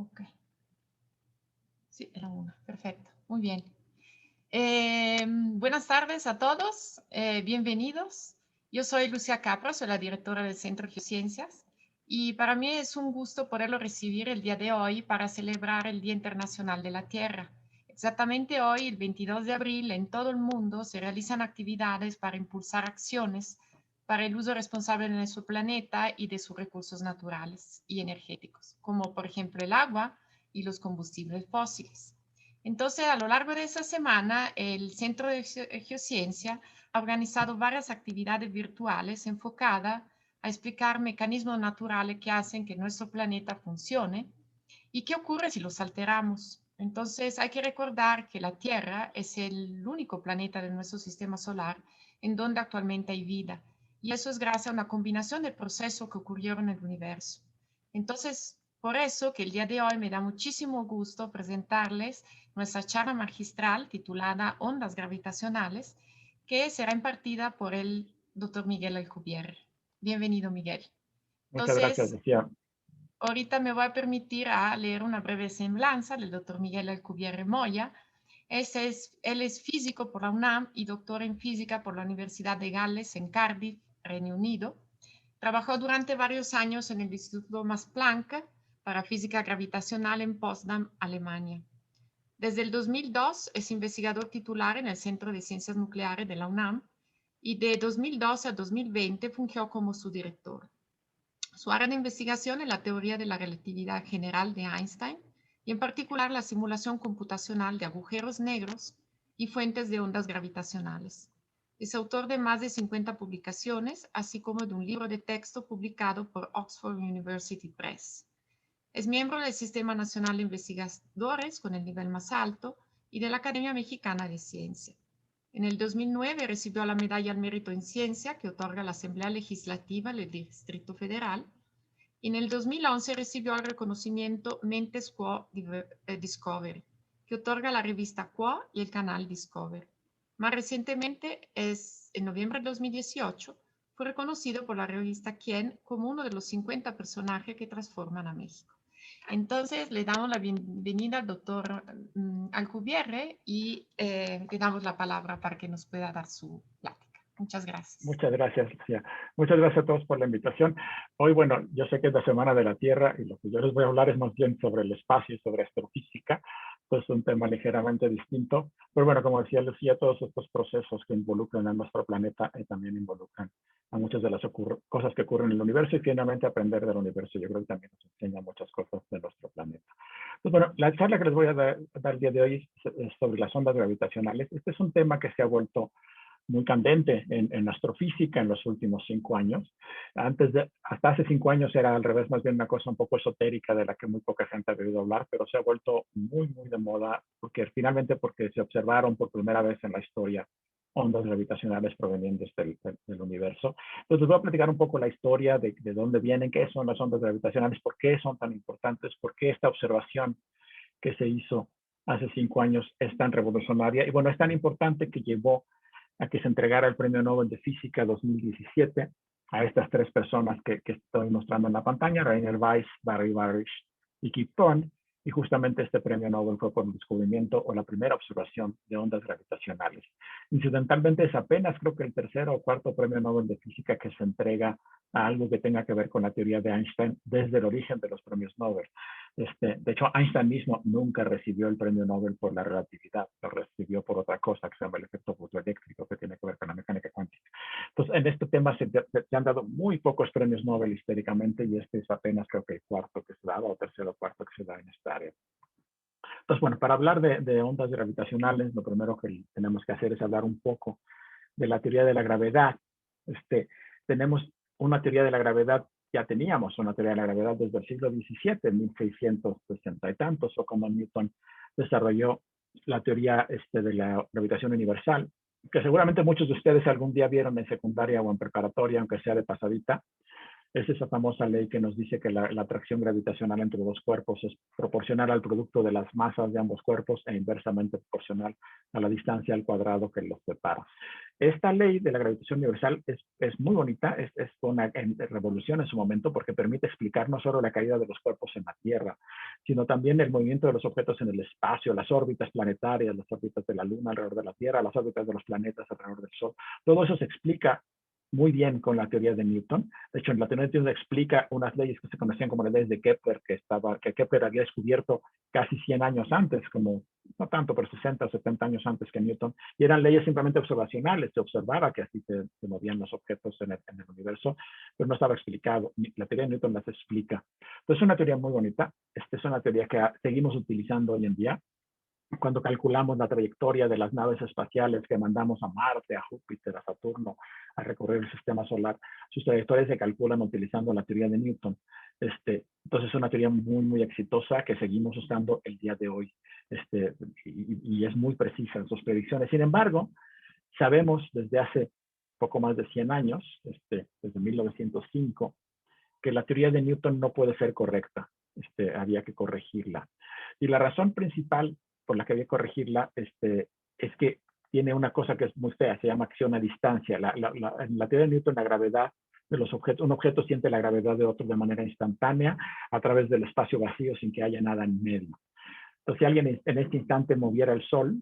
Ok. Sí, era una. Perfecto. Muy bien. Buenas tardes a todos. Bienvenidos. Yo soy Lucia Capra, soy la directora del Centro Geociencias y para mí es un gusto poderlo recibir el día de hoy para celebrar el Día Internacional de la Tierra. Exactamente hoy, el 22 de abril, en todo el mundo se realizan actividades para impulsar acciones para el uso responsable de nuestro planeta y de sus recursos naturales y energéticos, como por ejemplo el agua y los combustibles fósiles. Entonces, a lo largo de esa semana, el Centro de Geociencia ha organizado varias actividades virtuales enfocadas a explicar mecanismos naturales que hacen que nuestro planeta funcione y qué ocurre si los alteramos. Entonces, hay que recordar que la Tierra es el único planeta de nuestro sistema solar en donde actualmente hay vida. Y eso es gracias a una combinación de procesos que ocurrieron en el universo. Entonces, por eso que el día de hoy me da muchísimo gusto presentarles nuestra charla magistral titulada Ondas Gravitacionales, que será impartida por el doctor Miguel Alcubierre. Bienvenido, Miguel. Muchas gracias, Entonces, Lucía. ahorita me voy a permitir a leer una breve semblanza del doctor Miguel Alcubierre Moya. Él es físico por la UNAM y doctor en física por la Universidad de Gales en Cardiff, Reino Unido. Trabajó durante varios años en el Instituto Max Planck para física gravitacional en Potsdam, Alemania. Desde el 2002 es investigador titular en el Centro de Ciencias Nucleares de la UNAM y de 2012 a 2020 fungió como su director. Su área de investigación es la teoría de la relatividad general de Einstein y en particular la simulación computacional de agujeros negros y fuentes de ondas gravitacionales. Es autor de más de 50 publicaciones, así como de un libro de texto publicado por Oxford University Press. Es miembro del Sistema Nacional de Investigadores con el nivel más alto y de la Academia Mexicana de Ciencia. En el 2009 recibió la Medalla al Mérito en Ciencia que otorga la Asamblea Legislativa del Distrito Federal. Y en el 2011 recibió el reconocimiento Mentes Quo Discovery, que otorga la revista Quo y el canal Discovery. Más recientemente, en noviembre de 2018, fue reconocido por la revista Quién como uno de los 50 personajes que transforman a México. Entonces, le damos la bienvenida al doctor Alcubierre y le damos la palabra para que nos pueda dar su plática. Muchas gracias. Muchas gracias, Lucía. Muchas gracias a todos por la invitación. Hoy, bueno, yo sé que es la Semana de la Tierra y lo que yo les voy a hablar es más bien sobre el espacio y sobre astrofísica. Entonces, es un tema ligeramente distinto. Pero bueno, como decía Lucía, todos estos procesos que involucran a nuestro planeta también involucran a muchas de las cosas que ocurren en el universo y finalmente aprender del universo. Yo creo que también nos enseña muchas cosas de nuestro planeta. Pues bueno, la charla que les voy a dar el día de hoy es sobre las ondas gravitacionales. Este es un tema que se ha vuelto muy candente en astrofísica en los últimos 5 años. Hasta hace 5 años era al revés, más bien una cosa un poco esotérica de la que muy poca gente ha oído hablar, pero se ha vuelto muy, muy de moda porque se observaron por primera vez en la historia ondas gravitacionales provenientes del universo. Entonces les voy a platicar un poco la historia de dónde vienen, qué son las ondas gravitacionales, por qué son tan importantes, por qué esta observación que se hizo hace 5 años es tan revolucionaria y bueno, es tan importante que llevó a que se entregara el Premio Nobel de Física 2017 a estas 3 personas que estoy mostrando en la pantalla, Rainer Weiss, Barry Barish y Kip Thorne, y justamente este premio Nobel fue por el descubrimiento o la primera observación de ondas gravitacionales. Incidentalmente es apenas creo que el tercer o cuarto premio Nobel de Física que se entrega a algo que tenga que ver con la teoría de Einstein desde el origen de los premios Nobel. De hecho, Einstein mismo nunca recibió el premio Nobel por la relatividad, lo recibió por otra cosa que se llama el efecto fotoeléctrico, que tiene que ver con la mecánica cuántica. Entonces, en este tema se han dado muy pocos premios Nobel históricamente y este es apenas creo que el cuarto que se da o tercero o cuarto que se da en esta área. Entonces, bueno, para hablar de ondas gravitacionales, lo primero que tenemos que hacer es hablar un poco de la teoría de la gravedad. Tenemos una teoría de la gravedad, ya teníamos una teoría de la gravedad desde el siglo XVII, en 1660 y tantos, o como Newton desarrolló la teoría de la gravitación universal, que seguramente muchos de ustedes algún día vieron en secundaria o en preparatoria, aunque sea de pasadita. Es esa famosa ley que nos dice que la atracción gravitacional entre dos cuerpos es proporcional al producto de las masas de ambos cuerpos e inversamente proporcional a la distancia al cuadrado que los separa. Esta ley de la gravitación universal es muy bonita, es una revolución en su momento porque permite explicar no solo la caída de los cuerpos en la Tierra, sino también el movimiento de los objetos en el espacio, las órbitas planetarias, las órbitas de la Luna alrededor de la Tierra, las órbitas de los planetas alrededor del Sol. Todo eso se explica muy bien con la teoría de Newton. De hecho, en la teoría de Newton explica unas leyes que se conocían como las leyes de Kepler, que Kepler había descubierto casi 100 años antes, como no tanto, pero 60 o 70 años antes que Newton, y eran leyes simplemente observacionales. Se observaba que así se movían los objetos en el universo, pero no estaba explicado. La teoría de Newton las explica. Entonces, es una teoría muy bonita. Esta es una teoría que seguimos utilizando hoy en día cuando calculamos la trayectoria de las naves espaciales que mandamos a Marte, a Júpiter, a Saturno, a recorrer el sistema solar. Sus trayectorias se calculan utilizando la teoría de Newton. Entonces es una teoría muy, muy exitosa que seguimos usando el día de hoy. Y es muy precisa en sus predicciones. Sin embargo, sabemos desde hace poco más de 100 años, desde 1905, que la teoría de Newton no puede ser correcta. Había que corregirla. Y la razón principal por la que había que corregirla es que tiene una cosa que es muy fea, se llama acción a distancia. En la teoría de Newton, la gravedad de los objetos, un objeto siente la gravedad de otro de manera instantánea a través del espacio vacío sin que haya nada en medio. Entonces, si alguien en este instante moviera el Sol,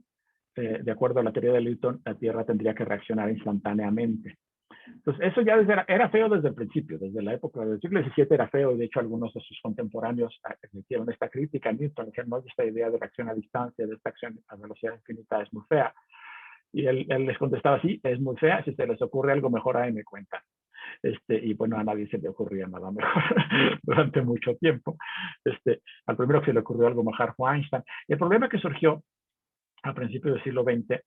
de acuerdo a la teoría de Newton, la Tierra tendría que reaccionar instantáneamente. Entonces, eso ya era feo desde el principio, desde la época del siglo XVII era feo, y de hecho algunos de sus contemporáneos hicieron esta crítica a Newton, dijeron, no, esta idea de reacción a distancia, de esta acción a velocidad infinita es muy fea. Y él les contestaba, sí, es muy fea, si se les ocurre algo mejor, ahí me cuentan. Y bueno, a nadie se le ocurría nada mejor durante mucho tiempo. Al primero que se le ocurrió algo mejor fue Einstein. Y el problema que surgió a principios del siglo XX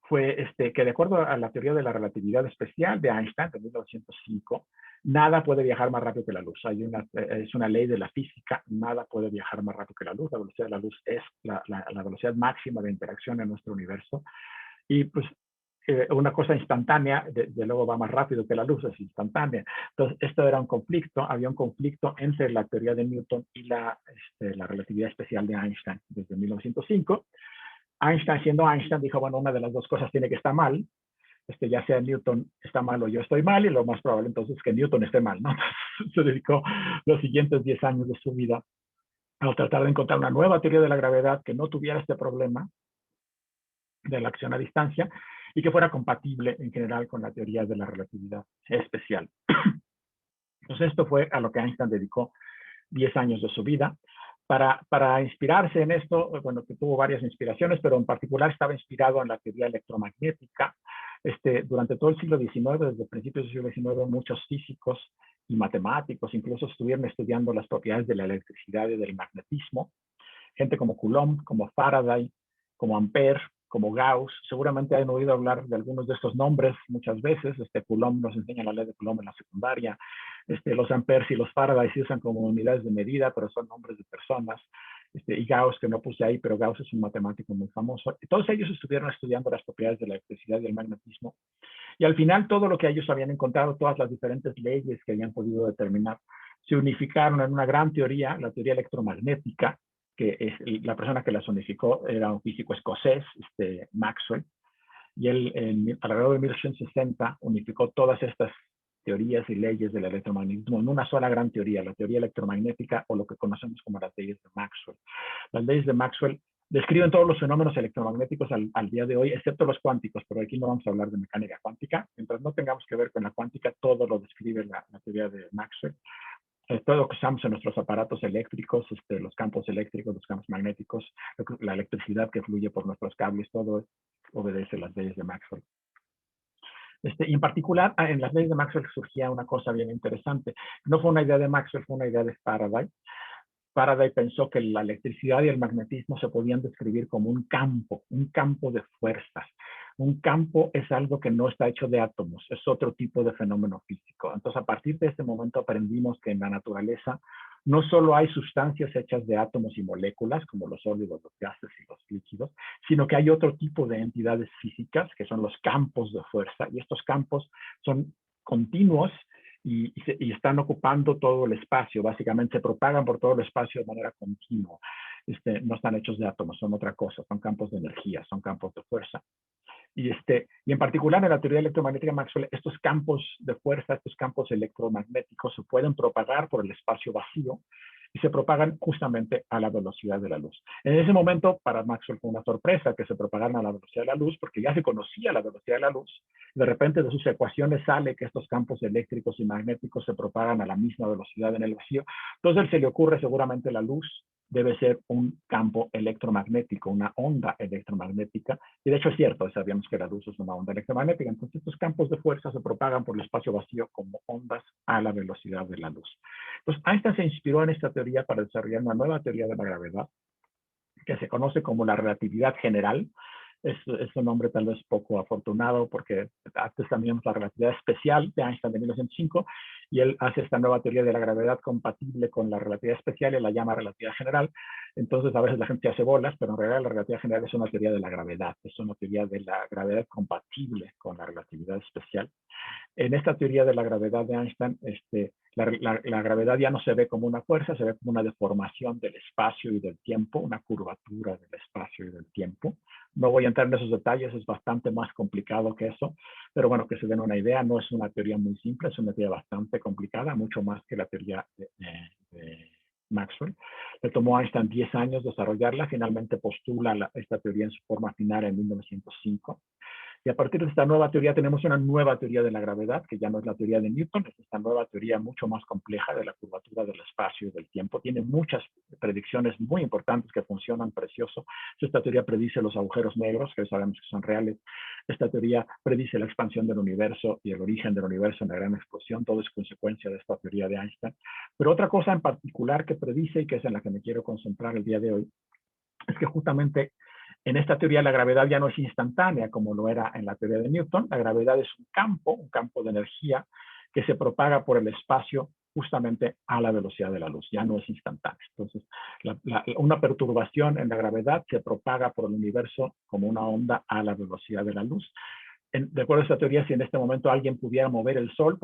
fue que de acuerdo a la teoría de la relatividad especial de Einstein de 1905, nada puede viajar más rápido que la luz. Es una ley de la física, nada puede viajar más rápido que la luz. La velocidad de la luz es la velocidad máxima de interacción en nuestro universo. Y pues una cosa instantánea, de luego va más rápido que la luz, es instantánea. Entonces, esto era un conflicto, había un conflicto entre la teoría de Newton y la relatividad especial de Einstein desde 1905. Einstein, siendo Einstein, dijo, bueno, una de las dos cosas tiene que estar mal, ya sea Newton está mal o yo estoy mal, y lo más probable entonces es que Newton esté mal, ¿no? Entonces, se dedicó los siguientes 10 años de su vida a tratar de encontrar una nueva teoría de la gravedad que no tuviera este problema de la acción a distancia y que fuera compatible en general con la teoría de la relatividad especial. Entonces, esto fue a lo que Einstein dedicó 10 años de su vida. Para inspirarse en esto, bueno, que tuvo varias inspiraciones, pero en particular estaba inspirado en la teoría electromagnética. Durante todo el siglo XIX, desde principios del siglo XIX, muchos físicos y matemáticos incluso estuvieron estudiando las propiedades de la electricidad y del magnetismo. Gente como Coulomb, como Faraday, como Ampère, como Gauss. Seguramente han oído hablar de algunos de estos nombres muchas veces. Coulomb nos enseña la ley de Coulomb en la secundaria. Los Ampères y los Faraday se usan como unidades de medida, pero son nombres de personas. Y Gauss, que no puse ahí, pero Gauss es un matemático muy famoso. Y todos ellos estuvieron estudiando las propiedades de la electricidad y del magnetismo. Y al final, todo lo que ellos habían encontrado, todas las diferentes leyes que habían podido determinar, se unificaron en una gran teoría, la teoría electromagnética, que es la persona que las unificó era un físico escocés, Maxwell, y él alrededor de 1860 unificó todas estas teorías y leyes del electromagnetismo en una sola gran teoría, la teoría electromagnética, o lo que conocemos como las leyes de Maxwell. Las leyes de Maxwell describen todos los fenómenos electromagnéticos al día de hoy, excepto los cuánticos, pero aquí no vamos a hablar de mecánica cuántica. Mientras no tengamos que ver con la cuántica, todo lo describe la teoría de Maxwell. Todo lo que usamos en nuestros aparatos eléctricos, los campos eléctricos, los campos magnéticos, la electricidad que fluye por nuestros cables, todo obedece las leyes de Maxwell. Y en particular, en las leyes de Maxwell surgía una cosa bien interesante. No fue una idea de Maxwell, fue una idea de Faraday. Faraday pensó que la electricidad y el magnetismo se podían describir como un campo de fuerzas. Un campo es algo que no está hecho de átomos, es otro tipo de fenómeno físico. Entonces, a partir de este momento aprendimos que en la naturaleza no solo hay sustancias hechas de átomos y moléculas, como los sólidos, los gases y los líquidos, sino que hay otro tipo de entidades físicas, que son los campos de fuerza, y estos campos son continuos y están ocupando todo el espacio, básicamente se propagan por todo el espacio de manera continua. No están hechos de átomos, son otra cosa, son campos de energía, son campos de fuerza. Y en particular en la teoría electromagnética de Maxwell, estos campos de fuerza, estos campos electromagnéticos se pueden propagar por el espacio vacío y se propagan justamente a la velocidad de la luz. En ese momento, para Maxwell fue una sorpresa que se propagaran a la velocidad de la luz, porque ya se conocía la velocidad de la luz. De repente de sus ecuaciones sale que estos campos eléctricos y magnéticos se propagan a la misma velocidad en el vacío. Entonces a él se le ocurre seguramente la luz debe ser un campo electromagnético, una onda electromagnética. Y de hecho es cierto, sabíamos que la luz es una onda electromagnética. Entonces estos campos de fuerza se propagan por el espacio vacío como ondas a la velocidad de la luz. Entonces Einstein se inspiró en esta teoría para desarrollar una nueva teoría de la gravedad que se conoce como la relatividad general. Es un nombre tal vez poco afortunado porque antes teníamos la relatividad especial de Einstein de 1905 y él hace esta nueva teoría de la gravedad compatible con la relatividad especial y la llama relatividad general. Entonces a veces la gente hace bolas, pero en realidad la relatividad general es una teoría de la gravedad, es una teoría de la gravedad compatible con la relatividad especial. En esta teoría de la gravedad de Einstein, la gravedad ya no se ve como una fuerza, se ve como una deformación del espacio y del tiempo, una curvatura del espacio y del tiempo. No voy a entrar en esos detalles, es bastante más complicado que eso, pero bueno, que se den una idea, no es una teoría muy simple, es una teoría bastante complicada, mucho más que la teoría de Maxwell. Le tomó a Einstein 10 años desarrollarla, finalmente postula esta teoría en su forma final en 1905. Y a partir de esta nueva teoría tenemos una nueva teoría de la gravedad, que ya no es la teoría de Newton, es esta nueva teoría mucho más compleja de la curvatura del espacio y del tiempo. Tiene muchas predicciones muy importantes que funcionan precioso. Esta teoría predice los agujeros negros, que sabemos que son reales. Esta teoría predice la expansión del universo y el origen del universo en la gran explosión. Todo es consecuencia de esta teoría de Einstein. Pero otra cosa en particular que predice y que es en la que me quiero concentrar el día de hoy, es que justamente en esta teoría la gravedad ya no es instantánea como lo era en la teoría de Newton. La gravedad es un campo de energía que se propaga por el espacio justamente a la velocidad de la luz, ya no es instantánea. Entonces, una perturbación en la gravedad se propaga por el universo como una onda a la velocidad de la luz. De acuerdo a esta teoría, si en este momento alguien pudiera mover el sol,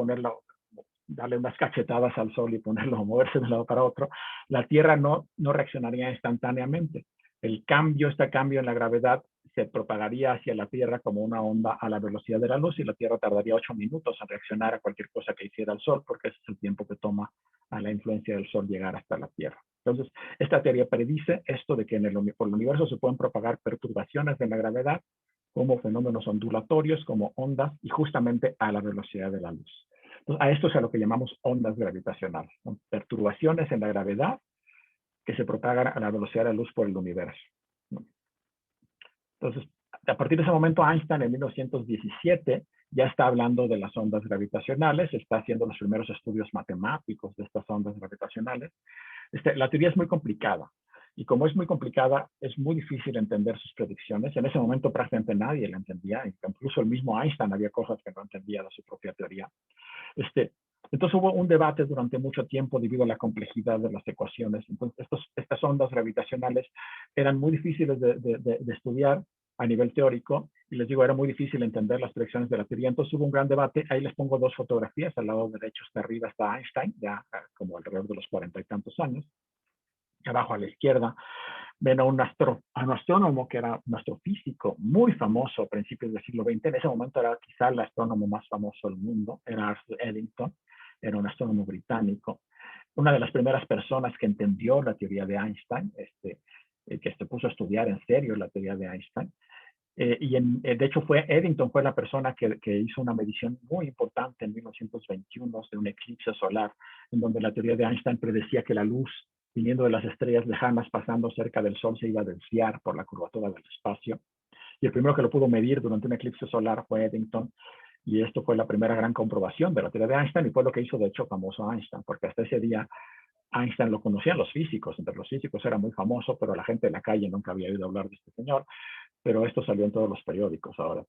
darle unas cachetadas al sol y ponerlo a moverse de un lado para otro, la Tierra no reaccionaría instantáneamente. Este cambio en la gravedad se propagaría hacia la Tierra como una onda a la velocidad de la luz y la Tierra tardaría 8 minutos en reaccionar a cualquier cosa que hiciera el Sol, porque ese es el tiempo que toma a la influencia del Sol llegar hasta la Tierra. Entonces, esta teoría predice esto de que por el universo se pueden propagar perturbaciones de la gravedad como fenómenos ondulatorios, como ondas, y justamente a la velocidad de la luz. Entonces, a esto es a lo que llamamos ondas gravitacionales. Son perturbaciones en la gravedad que se propagan a la velocidad de la luz por el universo. Entonces, a partir de ese momento, Einstein en 1917 ya está hablando de las ondas gravitacionales, está haciendo los primeros estudios matemáticos de estas ondas gravitacionales. La teoría es muy complicada, y como es muy complicada, es muy difícil entender sus predicciones. En ese momento prácticamente nadie la entendía, incluso el mismo Einstein había cosas que no entendía de su propia teoría. Entonces hubo un debate durante mucho tiempo debido a la complejidad de las ecuaciones. Entonces estas ondas gravitacionales eran muy difíciles de estudiar a nivel teórico, y les digo, era muy difícil entender las predicciones de la teoría. Entonces hubo un gran debate. Ahí les pongo dos fotografías. Al lado derecho hasta arriba está Einstein, ya como alrededor de los 40 y tantos años. Y abajo a la izquierda ven a un astrónomo que era un astrofísico muy famoso a principios del siglo XX. En ese momento era quizá el astrónomo más famoso del mundo, era Arthur Eddington, era un astrónomo británico. Una de las primeras personas que entendió la teoría de Einstein, que se puso a estudiar en serio la teoría de Einstein. De hecho, Eddington fue la persona que hizo una medición muy importante en 1921 de un eclipse solar, en donde la teoría de Einstein predecía que la luz viniendo de las estrellas lejanas, pasando cerca del Sol, se iba a desviar por la curvatura del espacio. Y el primero que lo pudo medir durante un eclipse solar fue Eddington, y esto fue la primera gran comprobación de la teoría de Einstein, y fue lo que hizo de hecho famoso a Einstein, porque hasta ese día Einstein lo conocían los físicos, entre los físicos era muy famoso, pero la gente de la calle nunca había oído hablar de este señor, pero esto salió en todos los periódicos ahora.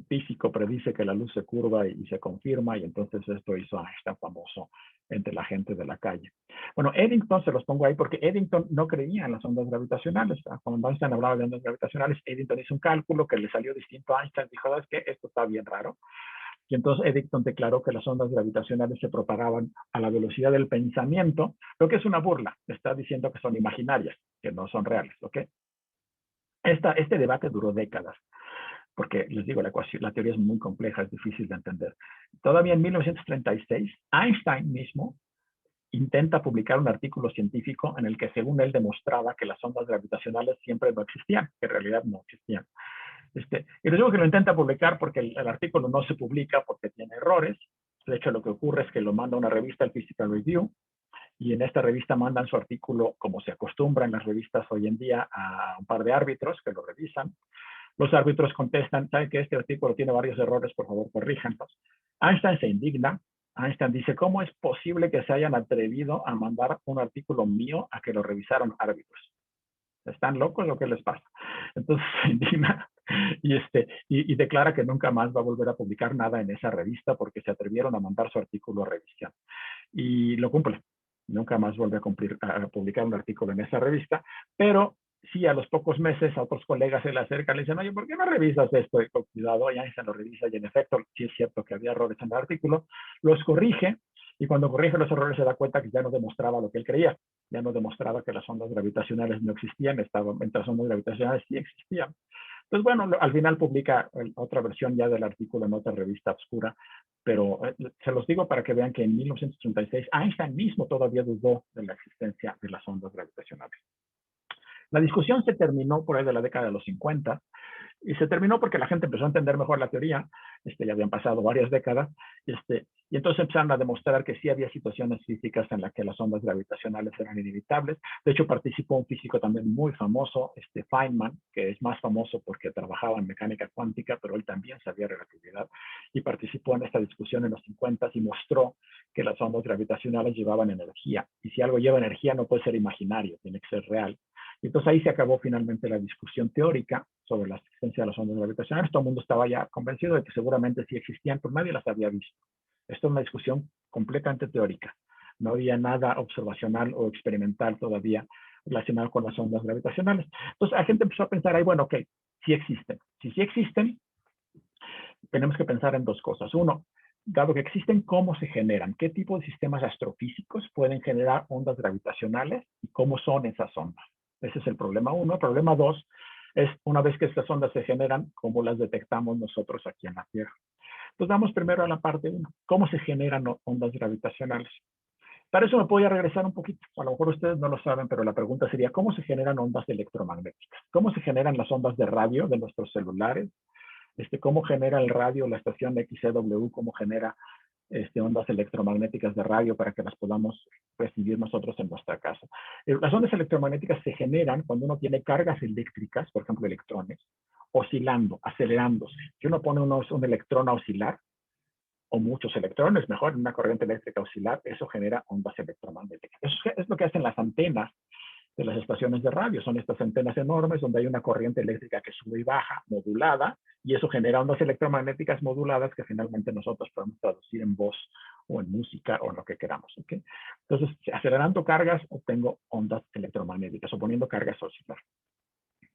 Físico predice que la luz se curva y se confirma, y entonces esto hizo a Einstein famoso entre la gente de la calle. Bueno, Eddington se los pongo ahí porque Eddington no creía en las ondas gravitacionales. Cuando Einstein hablaba de ondas gravitacionales, Eddington hizo un cálculo que le salió distinto a Einstein. Dijo, ¿sabes qué? Esto está bien raro. Y entonces Eddington declaró que las ondas gravitacionales se propagaban a la velocidad del pensamiento, lo que es una burla. Está diciendo que son imaginarias, que no son reales, ¿ok? Este debate duró décadas, porque les digo, la teoría es muy compleja, es difícil de entender. Todavía en 1936, Einstein mismo intenta publicar un artículo científico en el que, según él, demostraba que las ondas gravitacionales siempre no existían, que en realidad no existían. Y les digo que lo intenta publicar porque el artículo no se publica porque tiene errores. De hecho, lo que ocurre es que lo manda a una revista, el Physical Review, y en esta revista mandan su artículo, como se acostumbra en las revistas hoy en día, a un par de árbitros que lo revisan. Los árbitros contestan, ¿saben que este artículo tiene varios errores? Por favor, corríjanlos. Einstein se indigna. Einstein dice, ¿cómo es posible que se hayan atrevido a mandar un artículo mío a que lo revisaron árbitros? ¿Están locos o qué les pasa? Entonces se indigna y declara que nunca más va a volver a publicar nada en esa revista porque se atrevieron a mandar su artículo a revisión. Y lo cumple. Nunca más vuelve a publicar un artículo en esa revista, pero sí, a los pocos meses a otros colegas se le acercan y le dicen, oye, ¿por qué no revisas esto? Y con cuidado, ya se lo revisa y en efecto, sí es cierto que había errores en el artículo, los corrige y cuando corrige los errores se da cuenta que ya no demostraba lo que él creía, ya no demostraba que las ondas gravitacionales no existían, mientras las ondas gravitacionales sí existían. Entonces, bueno, al final publica otra versión ya del artículo en otra revista oscura, pero se los digo para que vean que en 1936 Einstein mismo todavía dudó de la existencia de las ondas gravitacionales. La discusión se terminó por ahí de la década de los 50 y se terminó porque la gente empezó a entender mejor la teoría, ya habían pasado varias décadas, y entonces empezaron a demostrar que sí había situaciones físicas en las que las ondas gravitacionales eran inevitables. De hecho, participó un físico también muy famoso, Feynman, que es más famoso porque trabajaba en mecánica cuántica, pero él también sabía relatividad, y participó en esta discusión en los 50 y mostró que las ondas gravitacionales llevaban energía, y si algo lleva energía no puede ser imaginario, tiene que ser real. Y entonces ahí se acabó finalmente la discusión teórica sobre la existencia de las ondas gravitacionales. Todo el mundo estaba ya convencido de que seguramente sí existían, pero nadie las había visto. Esto es una discusión completamente teórica. No había nada observacional o experimental todavía relacionado con las ondas gravitacionales. Entonces la gente empezó a pensar, bueno, ok, sí existen. Si sí existen, tenemos que pensar en dos cosas. Uno, dado que existen, ¿cómo se generan? ¿Qué tipo de sistemas astrofísicos pueden generar ondas gravitacionales y cómo son esas ondas? Ese es el problema uno. El problema dos es, una vez que estas ondas se generan, ¿cómo las detectamos nosotros aquí en la Tierra? Entonces vamos primero a la parte uno. ¿Cómo se generan ondas gravitacionales? Para eso me voy a regresar un poquito. A lo mejor ustedes no lo saben, pero la pregunta sería, ¿cómo se generan ondas electromagnéticas? ¿Cómo se generan las ondas de radio de nuestros celulares? ¿Cómo genera el radio, la estación XCW, cómo genera ondas electromagnéticas de radio para que las podamos recibir nosotros en nuestra casa? Las ondas electromagnéticas se generan cuando uno tiene cargas eléctricas, por ejemplo, electrones, oscilando, acelerándose. Si uno pone un electrón a oscilar, o muchos electrones, mejor, en una corriente eléctrica oscilar, eso genera ondas electromagnéticas. Eso es lo que hacen las antenas de las estaciones de radio. Son estas antenas enormes donde hay una corriente eléctrica que sube y baja, modulada, y eso genera ondas electromagnéticas moduladas que finalmente nosotros podemos traducir en voz o en música o en lo que queramos. ¿Okay? Entonces, acelerando cargas, obtengo ondas electromagnéticas o poniendo cargas a oscilar.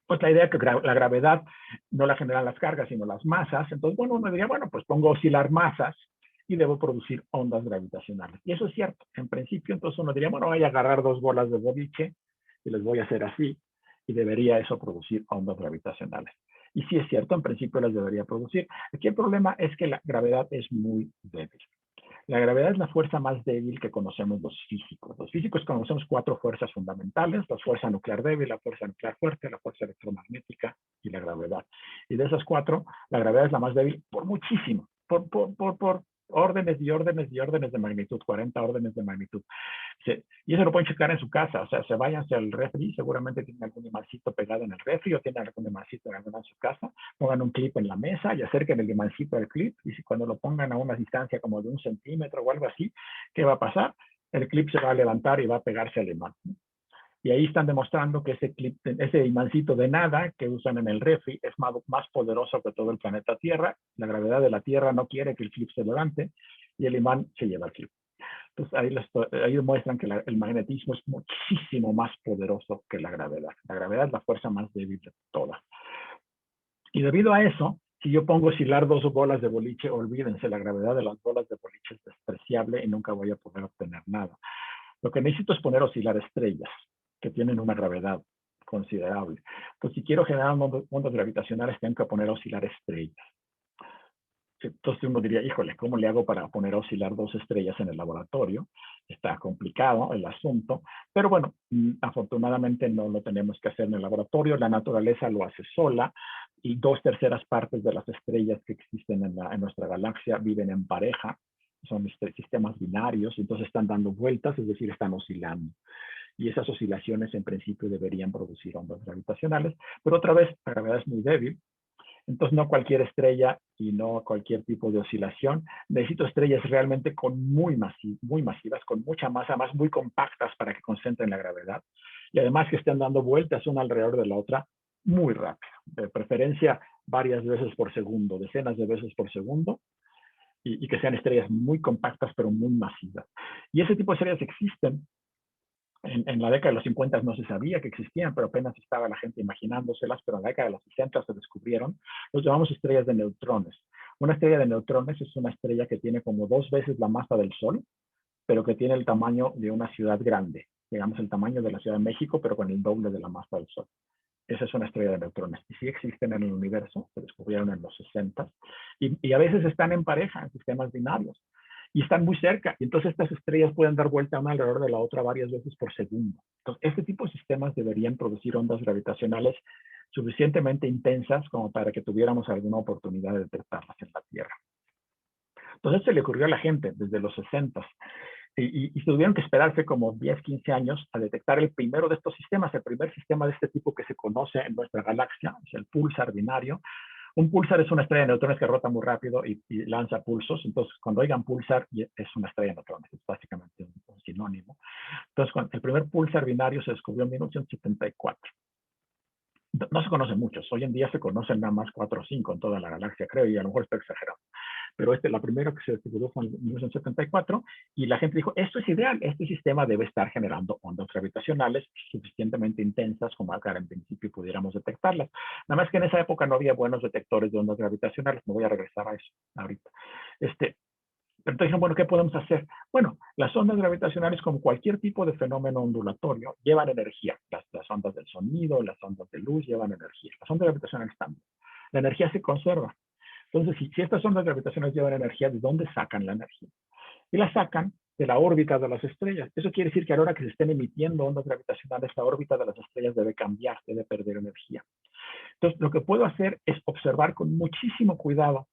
Pues la idea es que la gravedad no la generan las cargas, sino las masas. Entonces, bueno, uno diría, bueno, pues pongo a oscilar masas y debo producir ondas gravitacionales. Y eso es cierto, en principio. Entonces uno diría, bueno, voy a agarrar dos bolas de boliche y les voy a hacer así, y debería eso producir ondas gravitacionales. Y sí es cierto, en principio las debería producir. Aquí el problema es que la gravedad es muy débil. La gravedad es la fuerza más débil que conocemos los físicos. Los físicos conocemos cuatro fuerzas fundamentales: la fuerza nuclear débil, la fuerza nuclear fuerte, la fuerza electromagnética y la gravedad. Y de esas cuatro, la gravedad es la más débil por muchísimo, por órdenes y órdenes y órdenes de magnitud, 40 órdenes de magnitud. Y eso lo pueden checar en su casa, o sea, se váyanse al refri, seguramente tienen algún imancito pegado en el refri o tienen algún imancito en su casa, pongan un clip en la mesa y acerquen el imancito al clip, y si cuando lo pongan a una distancia como de 1 centímetro o algo así, ¿qué va a pasar? El clip se va a levantar y va a pegarse al imán. Y ahí están demostrando que ese imancito de nada que usan en el refri es más poderoso que todo el planeta Tierra. La gravedad de la Tierra no quiere que el clip se levante y el imán se lleva el clip. Entonces ahí demuestran que el magnetismo es muchísimo más poderoso que la gravedad. La gravedad es la fuerza más débil de todas. Y debido a eso, Si yo pongo oscilar dos bolas de boliche, olvídense, la gravedad de las bolas de boliche es despreciable y nunca voy a poder obtener nada. Lo que necesito es poner a oscilar estrellas que tienen una gravedad considerable. Entonces, si quiero generar ondas gravitacionales, tengo que poner a oscilar estrellas. Entonces uno diría, híjole, ¿cómo le hago para poner a oscilar dos estrellas en el laboratorio? Está complicado el asunto, pero bueno, afortunadamente no lo tenemos que hacer en el laboratorio, la naturaleza lo hace sola y 2/3 partes de las estrellas que existen en nuestra galaxia viven en pareja, son sistemas binarios, entonces están dando vueltas, es decir, están oscilando. Y esas oscilaciones en principio deberían producir ondas gravitacionales, pero otra vez la gravedad es muy débil. Entonces, no cualquier estrella y no cualquier tipo de oscilación. Necesito estrellas realmente muy masivas, con mucha masa, más muy compactas para que concentren la gravedad. Y además que estén dando vueltas una alrededor de la otra muy rápido. De preferencia, varias veces por segundo, decenas de veces por segundo. Y que sean estrellas muy compactas, pero muy masivas. Y ese tipo de estrellas existen. En la década de los 50 no se sabía que existían, pero apenas estaba la gente imaginándoselas, pero en la década de los 60 se descubrieron. Los llamamos estrellas de neutrones. Una estrella de neutrones es una estrella que tiene como 2 veces la masa del Sol, pero que tiene el tamaño de una ciudad grande, digamos el tamaño de la Ciudad de México, pero con el doble de la masa del Sol. Esa es una estrella de neutrones. Y sí existen en el universo, se descubrieron en los 60, y a veces están en pareja, en sistemas binarios. Y están muy cerca, y entonces estas estrellas pueden dar vuelta una alrededor de la otra varias veces por segundo. Entonces, este tipo de sistemas deberían producir ondas gravitacionales suficientemente intensas como para que tuviéramos alguna oportunidad de detectarlas en la Tierra. Entonces, se le ocurrió a la gente desde los 60 y tuvieron que esperarse como 10, 15 años a detectar el primero de estos sistemas, el primer sistema de este tipo que se conoce en nuestra galaxia, es el púlsar binario. Un púlsar es una estrella de neutrones que rota muy rápido y lanza pulsos. Entonces, cuando oigan pulsar, es una estrella de neutrones, es básicamente un sinónimo. Entonces, el primer púlsar binario se descubrió en 1974. No se conocen muchos. Hoy en día se conocen nada más 4 o 5 en toda la galaxia, creo, y a lo mejor estoy exagerando. Pero la primera que se descubrió fue en 1974 y la gente dijo, esto es ideal, este sistema debe estar generando ondas gravitacionales suficientemente intensas como para en principio pudiéramos detectarlas. Nada más que en esa época no había buenos detectores de ondas gravitacionales, me voy a regresar a eso ahorita. Pero entonces, bueno, ¿qué podemos hacer? Bueno, las ondas gravitacionales, como cualquier tipo de fenómeno ondulatorio, llevan energía. Las ondas del sonido, las ondas de luz llevan energía. Las ondas gravitacionales también. La energía se conserva. Entonces, si estas ondas gravitacionales llevan energía, ¿de dónde sacan la energía? Y la sacan de la órbita de las estrellas. Eso quiere decir que a la hora que se estén emitiendo ondas gravitacionales, la órbita de las estrellas debe cambiar, debe perder energía. Entonces, lo que puedo hacer es observar con muchísimo cuidado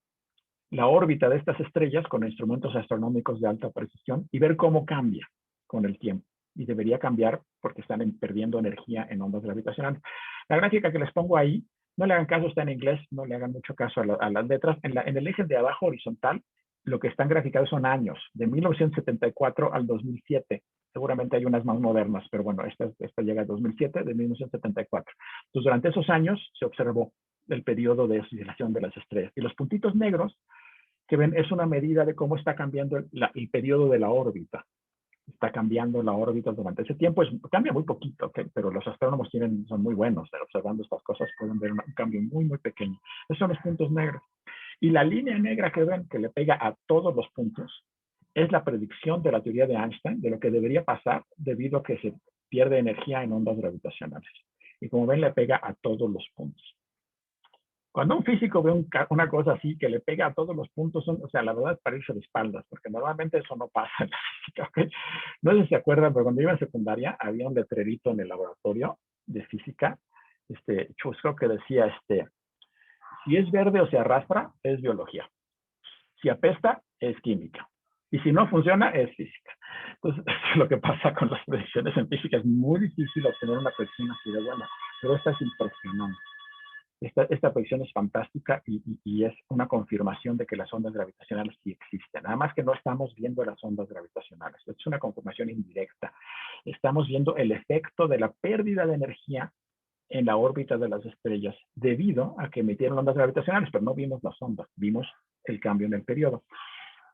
la órbita de estas estrellas con instrumentos astronómicos de alta precisión y ver cómo cambia con el tiempo. Y debería cambiar porque están perdiendo energía en ondas gravitacionales. La gráfica que les pongo ahí, no le hagan caso, está en inglés, no le hagan mucho caso a las letras. En el eje de abajo horizontal, lo que están graficados son años, de 1974 al 2007. Seguramente hay unas más modernas, pero bueno, esta llega al 2007, de 1974. Entonces, durante esos años se observó el periodo de oscilación de las estrellas. Y los puntitos negros que ven es una medida de cómo está cambiando el periodo de la órbita. Está cambiando la órbita durante ese tiempo. Cambia muy poquito, ¿okay? Pero los astrónomos son muy buenos observando estas cosas. Pueden ver un cambio muy, muy pequeño. Esos son los puntos negros. Y la línea negra que ven, que le pega a todos los puntos, es la predicción de la teoría de Einstein de lo que debería pasar debido a que se pierde energía en ondas gravitacionales. Y como ven, le pega a todos los puntos. Cuando un físico ve una cosa así que le pega a todos los puntos, o sea, la verdad es para irse de espaldas, porque normalmente eso no pasa en la física, ¿okay? No sé si se acuerdan, pero cuando iba en secundaria había un letrerito en el laboratorio de física, chusco, que decía, si es verde o se arrastra, es biología. Si apesta, es química. Y si no funciona, es física. Entonces, lo que pasa con las predicciones en física es muy difícil obtener una predicción así de buena, pero esta es impresionante. Esta predicción es fantástica y es una confirmación de que las ondas gravitacionales sí existen. Nada más que no estamos viendo las ondas gravitacionales. Es una confirmación indirecta. Estamos viendo el efecto de la pérdida de energía en la órbita de las estrellas debido a que emitieron ondas gravitacionales, pero no vimos las ondas, vimos el cambio en el periodo.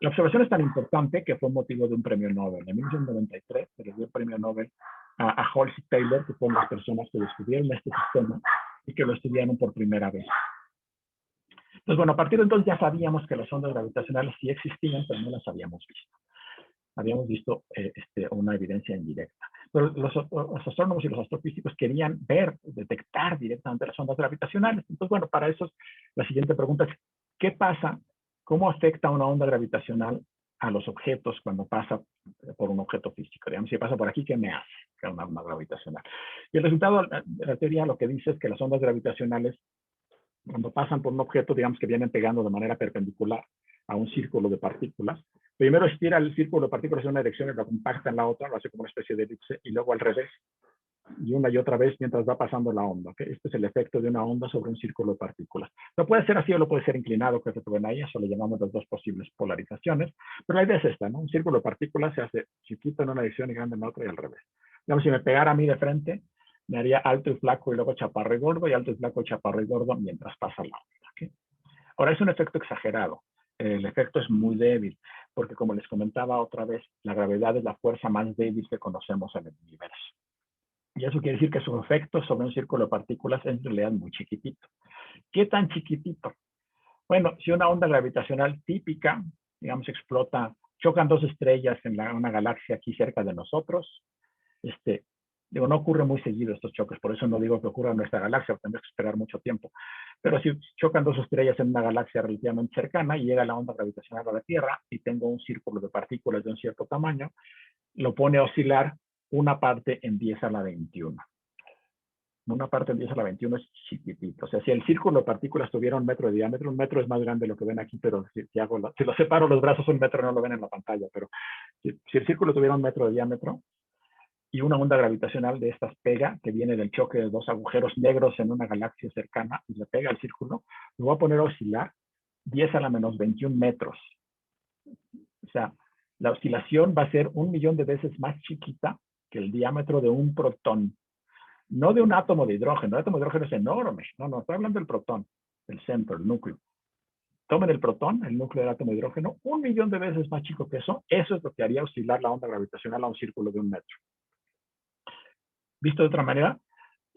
La observación es tan importante que fue motivo de un premio Nobel. En 1993 se le dio el premio Nobel a Halsey Taylor, que fueron las personas que descubrieron este sistema y que lo estudiaron por primera vez. Entonces, bueno, a partir de entonces ya sabíamos que las ondas gravitacionales sí existían, pero no las habíamos visto. Habíamos visto una evidencia indirecta. Pero los astrónomos y los astrofísicos querían ver, detectar directamente las ondas gravitacionales. Entonces, bueno, para eso la siguiente pregunta es, ¿qué pasa? ¿Cómo afecta una onda gravitacional a los objetos cuando pasa por un objeto físico? Digamos, si pasa por aquí, ¿qué me hace? Que una onda gravitacional. Y el resultado de la teoría lo que dice es que las ondas gravitacionales, cuando pasan por un objeto, digamos que vienen pegando de manera perpendicular a un círculo de partículas, primero estira el círculo de partículas en una dirección y lo compacta en la otra, lo hace como una especie de elipse, y luego al revés, y una y otra vez mientras va pasando la onda. ¿Okay? Este es el efecto de una onda sobre un círculo de partículas. Lo puede ser así o lo puede ser inclinado, que es lo que ven ahí, eso le llamamos las dos posibles polarizaciones, pero la idea es esta, ¿no? Un círculo de partículas se hace chiquito en una dirección y grande en otra y al revés. Digamos, si me pegara a mí de frente, me haría alto y flaco y luego chaparro y gordo, y alto y flaco y chaparro y gordo mientras pasa la onda. ¿Okay? Ahora, es un efecto exagerado. El efecto es muy débil, porque como les comentaba otra vez, la gravedad es la fuerza más débil que conocemos en el universo. Y eso quiere decir que su efecto sobre un círculo de partículas es en realidad muy chiquitito. ¿Qué tan chiquitito? Bueno, si una onda gravitacional típica, digamos, explota, chocan dos estrellas en una galaxia aquí cerca de nosotros, digo, no ocurre muy seguido estos choques, por eso no digo que ocurra en nuestra galaxia, tendremos que esperar mucho tiempo. Pero si chocan dos estrellas en una galaxia relativamente cercana y llega la onda gravitacional a la Tierra y tengo un círculo de partículas de un cierto tamaño, lo pone a oscilar una parte en 10 a la 21. Una parte en 10 a la 21 es chiquitito. O sea, si el círculo de partículas tuviera 1 metro de diámetro, 1 metro es más grande de lo que ven aquí, pero si lo separo los brazos 1 metro no lo ven en la pantalla, pero si el círculo tuviera 1 metro de diámetro, y una onda gravitacional de estas pega, que viene del choque de dos agujeros negros en una galaxia cercana, y le pega al círculo, lo va a poner a oscilar 10 a la menos 21 metros. O sea, la oscilación va a ser 1 millón de veces más chiquita que el diámetro de un protón. No de un átomo de hidrógeno. El átomo de hidrógeno es enorme. No, estoy hablando del protón, el centro, el núcleo. Tomen el protón, el núcleo del átomo de hidrógeno, 1 millón de veces más chico que eso. Eso es lo que haría oscilar la onda gravitacional a un círculo de 1 metro. Visto de otra manera,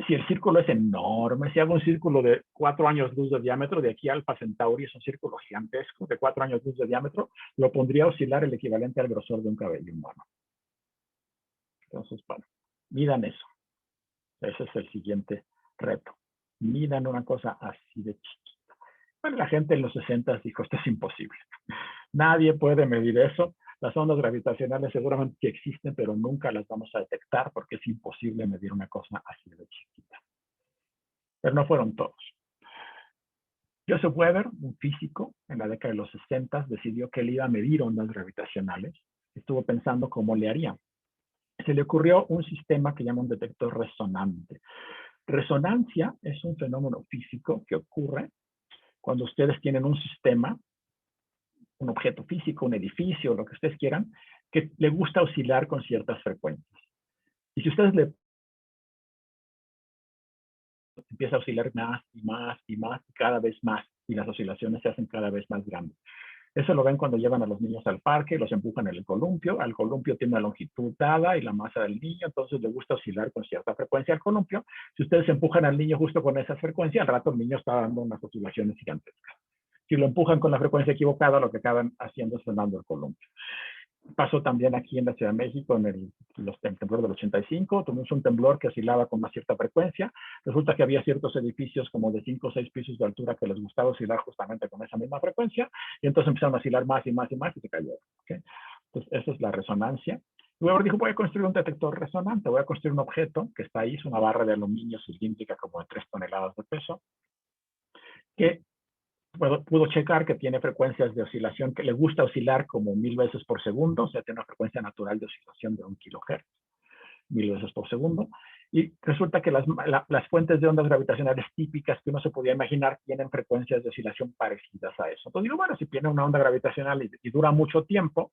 si el círculo es enorme, si hago un círculo de 4 años luz de diámetro, de aquí a Alpha Centauri es un círculo gigantesco de 4 años luz de diámetro, lo pondría a oscilar el equivalente al grosor de un cabello humano. Entonces, bueno, midan eso. Ese es el siguiente reto. Midan una cosa así de chiquita. Bueno, la gente en los 60 dijo, esto es imposible. Nadie puede medir eso. Las ondas gravitacionales seguramente sí existen, pero nunca las vamos a detectar porque es imposible medir una cosa así de chiquita. Pero no fueron todos. Joseph Weber, un físico, en la década de los 60, decidió que él iba a medir ondas gravitacionales. Estuvo pensando cómo le haría. Se le ocurrió un sistema que llama un detector resonante. Resonancia es un fenómeno físico que ocurre cuando ustedes tienen un sistema, un objeto físico, un edificio, lo que ustedes quieran, que le gusta oscilar con ciertas frecuencias. Y si ustedes le empieza a oscilar más y más y más y cada vez más, y las oscilaciones se hacen cada vez más grandes. Eso lo ven cuando llevan a los niños al parque, los empujan en el columpio. Al columpio tiene una longitud dada y la masa del niño, entonces le gusta oscilar con cierta frecuencia al columpio. Si ustedes empujan al niño justo con esa frecuencia, al rato el niño está dando unas oscilaciones gigantescas. Si lo empujan con la frecuencia equivocada, lo que acaban haciendo es frenando el columpio. Pasó también aquí en la Ciudad de México en el temblor del 85. Tuvimos un temblor que oscilaba con una cierta frecuencia. Resulta que había ciertos edificios como de 5 o 6 pisos de altura que les gustaba oscilar justamente con esa misma frecuencia, y entonces empezaron a oscilar más y más y más y se cayeron. ¿Okay? Entonces, esa es la resonancia. Luego dijo, voy a construir un detector resonante, voy a construir un objeto que está ahí, es una barra de aluminio cilíndrica como de 3 toneladas de peso, que pudo checar que tiene frecuencias de oscilación que le gusta oscilar como 1000 veces por segundo, o sea, tiene una frecuencia natural de oscilación de 1 kilohertz, 1000 veces por segundo. Y resulta que las fuentes de ondas gravitacionales típicas que uno se podía imaginar tienen frecuencias de oscilación parecidas a eso. Entonces digo, bueno, si tiene una onda gravitacional y dura mucho tiempo,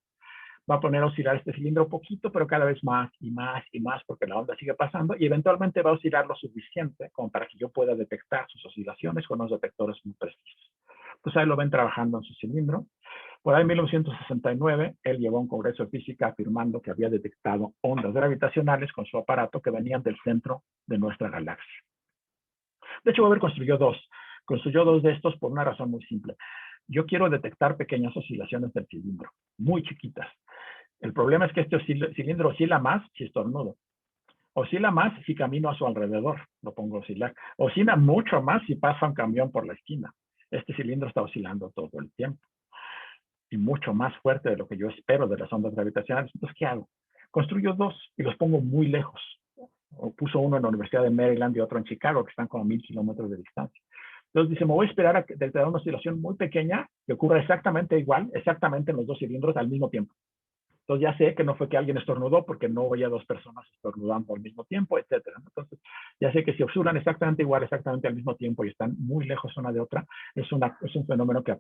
va a poner a oscilar este cilindro poquito, pero cada vez más y más y más, porque la onda sigue pasando, y eventualmente va a oscilar lo suficiente como para que yo pueda detectar sus oscilaciones con unos detectores muy precisos. Pues ahí lo ven trabajando en su cilindro. Por ahí en 1969, él llevó a un congreso de física afirmando que había detectado ondas gravitacionales con su aparato que venían del centro de nuestra galaxia. De hecho, Weber construyó dos. Construyó dos de estos por una razón muy simple. Yo quiero detectar pequeñas oscilaciones del cilindro, muy chiquitas. El problema es que este cilindro oscila más si estornudo. Oscila más si camino a su alrededor, lo pongo a oscilar. Oscila mucho más si pasa un camión por la esquina. Este cilindro está oscilando todo el tiempo y mucho más fuerte de lo que yo espero de las ondas gravitacionales. Entonces, ¿qué hago? Construyo dos y los pongo muy lejos. O puso uno en la Universidad de Maryland y otro en Chicago, que están como a 1000 kilómetros de distancia. Entonces dice, me voy a esperar a que detectar una oscilación muy pequeña que ocurra exactamente igual, exactamente en los dos cilindros al mismo tiempo. Entonces ya sé que no fue que alguien estornudó porque no veía dos personas estornudando al mismo tiempo, etcétera. Entonces ya sé que si oscilan exactamente igual, exactamente al mismo tiempo y están muy lejos una de otra, es un fenómeno que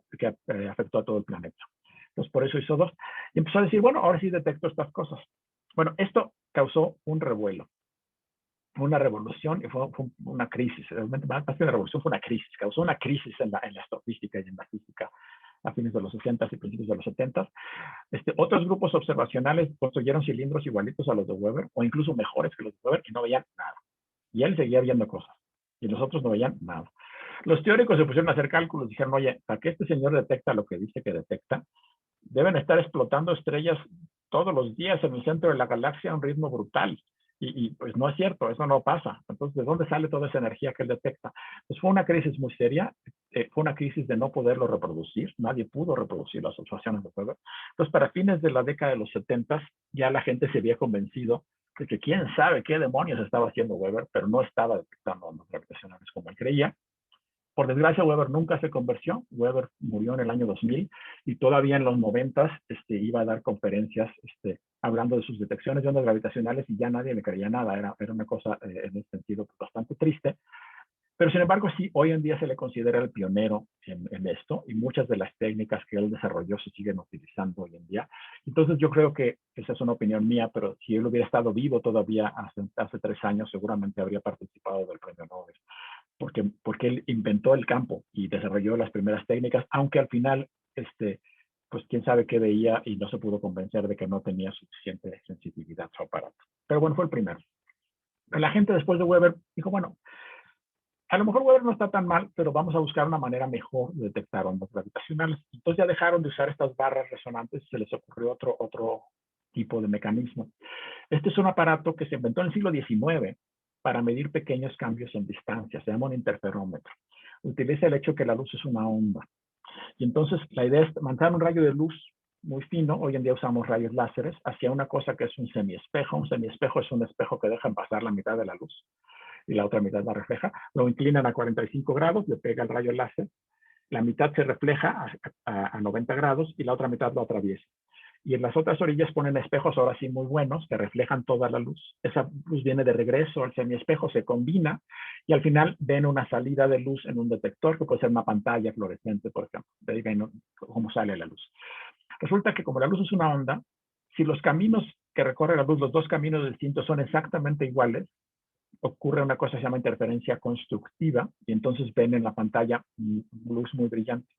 afectó a todo el planeta. Entonces por eso hizo dos. Y empezó a decir, bueno, ahora sí detecto estas cosas. Bueno, esto causó un revuelo, una revolución y fue una crisis. Realmente más que una revolución fue una crisis. Causó una crisis en la astrofísica y en la física a fines de los 60 y principios de los 70. Otros grupos observacionales construyeron cilindros igualitos a los de Weber o incluso mejores que los de Weber y no veían nada. Y él seguía viendo cosas y los otros no veían nada. Los teóricos se pusieron a hacer cálculos y dijeron, oye, para que este señor detecta lo que dice que detecta, deben estar explotando estrellas todos los días en el centro de la galaxia a un ritmo brutal. Y pues no es cierto, eso no pasa. Entonces, ¿de dónde sale toda esa energía que él detecta? Pues fue una crisis muy seria, fue una crisis de no poderlo reproducir, nadie pudo reproducir las observaciones de Weber. Entonces, para fines de la década de los 70, ya la gente se había convencido de que quién sabe qué demonios estaba haciendo Weber, pero no estaba detectando ondas gravitacionales como él creía. Por desgracia, Weber nunca se convirtió. Weber murió en el año 2000 y todavía en los 90 iba a dar conferencias hablando de sus detecciones de ondas gravitacionales y ya nadie le creía nada. Era una cosa en ese sentido bastante triste. Pero sin embargo, sí, hoy en día se le considera el pionero en esto y muchas de las técnicas que él desarrolló se siguen utilizando hoy en día. Entonces yo creo que esa es una opinión mía, pero si él hubiera estado vivo todavía hace 3 años, seguramente habría participado del premio Nobel. Porque él inventó el campo y desarrolló las primeras técnicas, aunque al final, pues quién sabe qué veía y no se pudo convencer de que no tenía suficiente sensibilidad su aparato. Pero bueno, fue el primero. La gente después de Weber dijo, bueno, a lo mejor Weber no está tan mal, pero vamos a buscar una manera mejor de detectar ondas gravitacionales. Entonces ya dejaron de usar estas barras resonantes y se les ocurrió otro tipo de mecanismo. Este es un aparato que se inventó en el siglo XIX para medir pequeños cambios en distancia. Se llama un interferómetro. Utiliza el hecho que la luz es una onda. Y entonces la idea es mandar un rayo de luz muy fino. Hoy en día usamos rayos láseres hacia una cosa que es un semiespejo. Un semiespejo es un espejo que deja pasar la mitad de la luz y la otra mitad la refleja. Lo inclinan a 45 grados, le pega el rayo láser. La mitad se refleja a 90 grados y la otra mitad lo atraviesa. Y en las otras orillas ponen espejos ahora sí muy buenos que reflejan toda la luz. Esa luz viene de regreso al semiespejo, se combina y al final ven una salida de luz en un detector que puede ser una pantalla fluorescente, por ejemplo. De ahí ven cómo sale la luz. Resulta que como la luz es una onda, si los caminos que recorre la luz, los dos caminos distintos son exactamente iguales, ocurre una cosa que se llama interferencia constructiva y entonces ven en la pantalla luz muy brillante.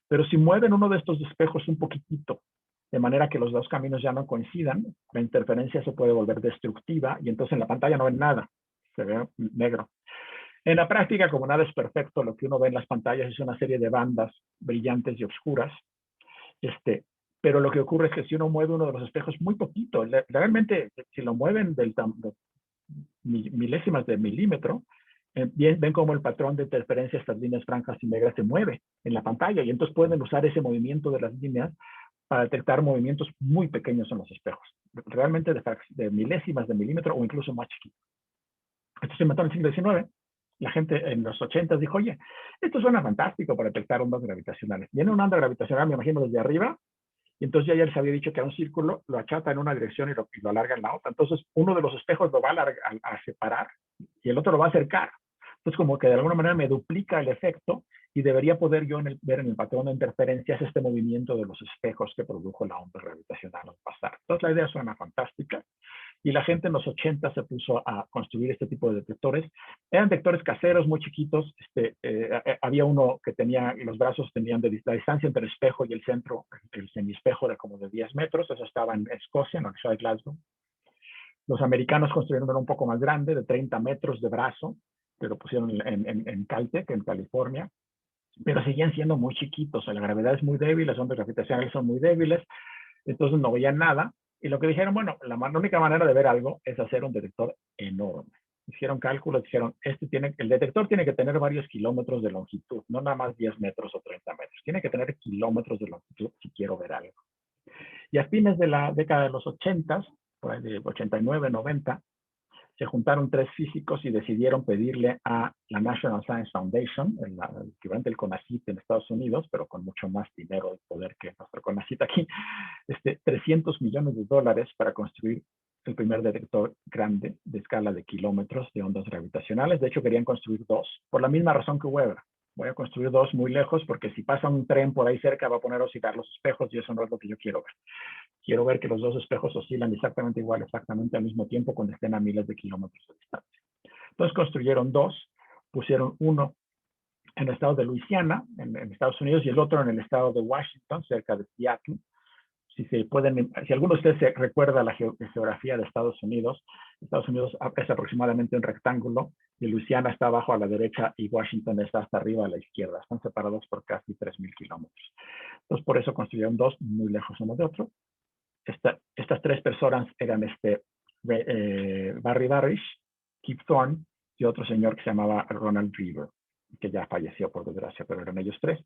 Pero si mueven uno de estos espejos un poquitito, de manera que los dos caminos ya no coincidan, la interferencia se puede volver destructiva y entonces en la pantalla no ven nada, se ve negro. En la práctica, como nada es perfecto, lo que uno ve en las pantallas es una serie de bandas brillantes y oscuras, pero lo que ocurre es que si uno mueve uno de los espejos muy poquito, realmente si lo mueven de milésimas de milímetro, ven como el patrón de interferencia, estas líneas francas y negras se mueve en la pantalla y entonces pueden usar ese movimiento de las líneas para detectar movimientos muy pequeños en los espejos, realmente de milésimas de milímetro o incluso más chiquitos. Esto se inventó en el siglo XIX. La gente en los 80 dijo, oye, esto suena fantástico para detectar ondas gravitacionales. Viene una onda gravitacional, me imagino, desde arriba, y entonces ya les había dicho que era un círculo, lo achata en una dirección y lo alarga en la otra. Entonces, uno de los espejos lo va a separar y el otro lo va a acercar. Entonces, como que de alguna manera me duplica el efecto y debería poder yo ver en el patrón de interferencias este movimiento de los espejos que produjo la onda gravitacional al pasar. Entonces, la idea suena fantástica. Y la gente en los 80 se puso a construir este tipo de detectores. Eran detectores caseros muy chiquitos. Había uno que tenía, los brazos tenían la distancia entre el espejo y el centro, el semiespejo era como de 10 metros. Eso estaba en Escocia, en la ciudad de Glasgow. Los americanos construyeron uno un poco más grande, de 30 metros de brazo, que lo pusieron en Caltech, en California. pero siguen siendo muy chiquitos. O sea, la gravedad es muy débil, las ondas gravitacionales son muy débiles, entonces no veían nada. Y lo que dijeron, bueno, la única manera de ver algo es hacer un detector enorme. Hicieron cálculos, dijeron, el detector tiene que tener varios kilómetros de longitud, no nada más 10 metros o 30 metros. Tiene que tener kilómetros de longitud si quiero ver algo. Y a fines de la década de los 80, por ahí de 89, 90, se juntaron tres físicos y decidieron pedirle a la National Science Foundation, el equivalente del CONACYT en Estados Unidos, pero con mucho más dinero y poder que nuestro CONACYT aquí, $300 millones para construir el primer detector grande de escala de kilómetros de ondas gravitacionales. De hecho, querían construir dos, por la misma razón que Weber. Voy a construir dos muy lejos porque si pasa un tren por ahí cerca va a poner a oscilar los espejos y eso no es lo que yo quiero ver. Quiero ver que los dos espejos oscilan exactamente igual, exactamente al mismo tiempo cuando estén a miles de kilómetros de distancia. Entonces construyeron dos, pusieron uno en el estado de Luisiana, en Estados Unidos, y el otro en el estado de Washington, cerca de Seattle. Si alguno de ustedes se recuerda la geografía de Estados Unidos es aproximadamente un rectángulo, y Luisiana está abajo a la derecha y Washington está hasta arriba a la izquierda. Están separados por casi 3,000 kilómetros. Entonces, por eso construyeron dos muy lejos uno de otro. Estas tres personas eran Barry Barish, Kip Thorne y otro señor que se llamaba Ronald Drever, que ya falleció por desgracia, pero eran ellos tres.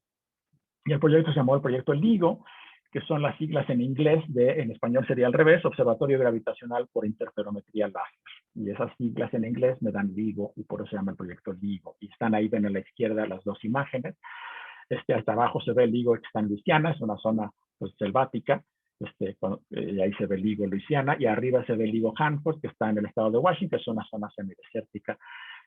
Y el proyecto se llamó el proyecto LIGO, que son las siglas en inglés en español sería al revés, Observatorio Gravitacional por Interferometría Láser. Y esas siglas en inglés me dan LIGO y por eso se llama el proyecto LIGO. Y están ahí, ven a la izquierda las dos imágenes. Hasta abajo se ve el LIGO que está en Luisiana, es una zona pues, selvática. Y ahí se ve el LIGO Luisiana, y arriba se ve el LIGO Hanford, que está en el estado de Washington, que es una zona semidesértica.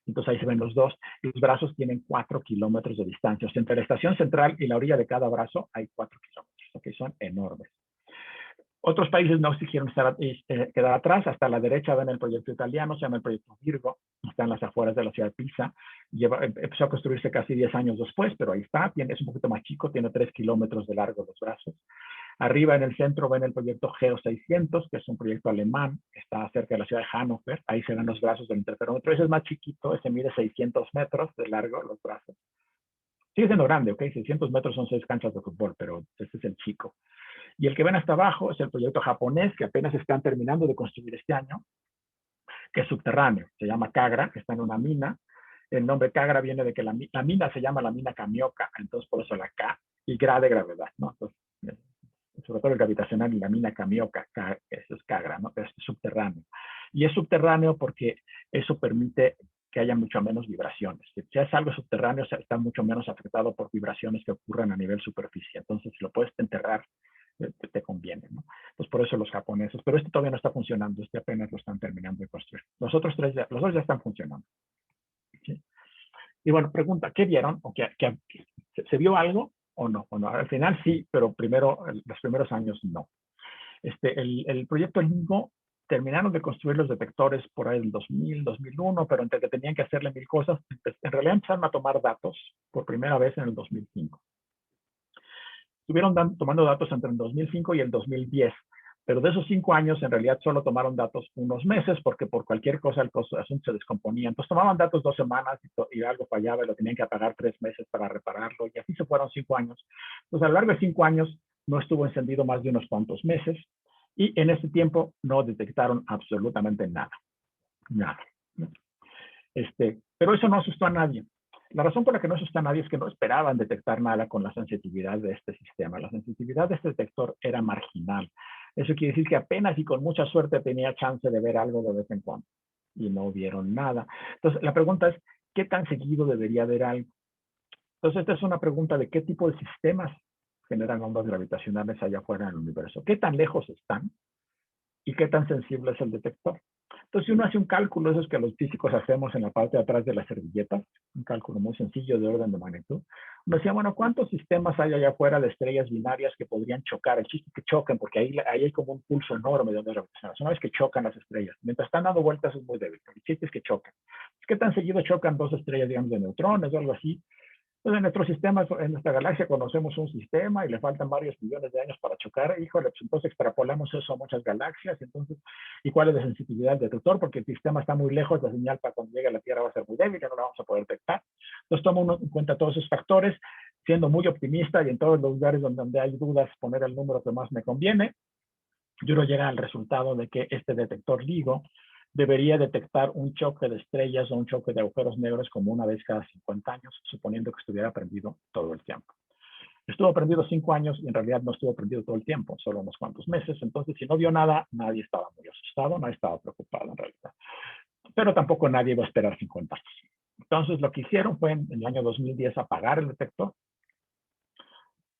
Entonces ahí se ven los dos. Los brazos tienen 4 kilómetros de distancia. O sea, entre la estación central y la orilla de cada brazo hay 4 kilómetros. Okay, son enormes. Otros países no se quisieron quedar atrás. Hasta la derecha ven el proyecto italiano, se llama el proyecto Virgo. Está en las afueras de la ciudad de Pisa. Empezó a construirse casi 10 años después, pero ahí está. Es un poquito más chico, tiene 3 kilómetros de largo los brazos. Arriba en el centro ven el proyecto GEO 600, que es un proyecto alemán, que está cerca de la ciudad de Hannover. Ahí se ven los brazos del interferómetro. Ese es más chiquito, ese mide 600 metros de largo, los brazos. Sigue siendo grande, ¿ok? 600 metros son 6 canchas de fútbol, pero ese es el chico. Y el que ven hasta abajo es el proyecto japonés, que apenas están terminando de construir este año, que es subterráneo. Se llama Kagra, que está en una mina. El nombre Kagra viene de que la mina se llama la mina Kamioka, entonces por eso la K, y Gra de gravedad, ¿no? Entonces, sobre todo el gravitacional y la mina Kamioka, eso es Kagra, ¿no? Es subterráneo. Y es subterráneo porque eso permite que haya mucho menos vibraciones. Si es algo subterráneo, está mucho menos afectado por vibraciones que ocurren a nivel superficie. Entonces, si lo puedes enterrar, te conviene, ¿no? Pues por eso los japoneses. Pero todavía no está funcionando, apenas lo están terminando de construir. Los dos ya están funcionando. ¿Sí? Y bueno, pregunta, ¿qué vieron? ¿O ¿Se vio algo o no? Bueno, al final sí, pero los primeros años no. El proyecto LIGO terminaron de construir los detectores por ahí en 2000, 2001, pero entre que tenían que hacerle mil cosas, en realidad empezaron a tomar datos por primera vez en el 2005. Estuvieron tomando datos entre el 2005 y el 2010, pero de esos 5 años en realidad solo tomaron datos unos meses porque por cualquier cosa el asunto se descomponía. Entonces tomaban datos 2 semanas y algo fallaba y lo tenían que apagar 3 meses para repararlo y así se fueron 5 años. Entonces a lo largo de 5 años no estuvo encendido más de unos cuantos meses y en ese tiempo no detectaron absolutamente nada. Nada. Pero eso no asustó a nadie. La razón por la que no asustó a nadie es que no esperaban detectar nada con la sensitividad de este sistema. La sensitividad de este detector era marginal. Eso quiere decir que apenas y con mucha suerte tenía chance de ver algo de vez en cuando. Y no vieron nada. Entonces, la pregunta es, ¿qué tan seguido debería haber algo? Entonces, esta es una pregunta de qué tipo de sistemas generan ondas gravitacionales allá afuera en el universo. ¿Qué tan lejos están? ¿Y qué tan sensible es el detector? Entonces, si uno hace un cálculo, esos que los físicos hacemos en la parte de atrás de la servilleta, un cálculo muy sencillo de orden de magnitud, uno decía, bueno, ¿cuántos sistemas hay allá afuera de estrellas binarias que podrían chocar? El chiste es que choquen, porque ahí hay como un pulso enorme de ondas gravitacionales. Una vez que chocan las estrellas, mientras están dando vueltas es muy débil, pero el chiste es que chocan. ¿Qué tan seguido chocan dos estrellas, digamos, de neutrones o algo así? Entonces, en nuestro sistema, en nuestra galaxia, conocemos un sistema y le faltan varios millones de años para chocar. Híjole, pues entonces extrapolamos eso a muchas galaxias. Entonces, ¿y cuál es la sensibilidad del detector? Porque el sistema está muy lejos, la señal para cuando llegue a la Tierra va a ser muy débil, ya no la vamos a poder detectar. Entonces, toma uno en cuenta todos esos factores, siendo muy optimista y en todos los lugares donde hay dudas poner el número que más me conviene, yo no llega al resultado de que este detector LIGO debería detectar un choque de estrellas o un choque de agujeros negros como una vez cada 50 años, suponiendo que estuviera prendido todo el tiempo. Estuvo prendido 5 años y en realidad no estuvo prendido todo el tiempo, solo unos cuantos meses. Entonces, si no vio nada, nadie estaba muy asustado, nadie estaba preocupado en realidad. Pero tampoco nadie iba a esperar 50 años. Entonces, lo que hicieron fue en el año 2010 apagar el detector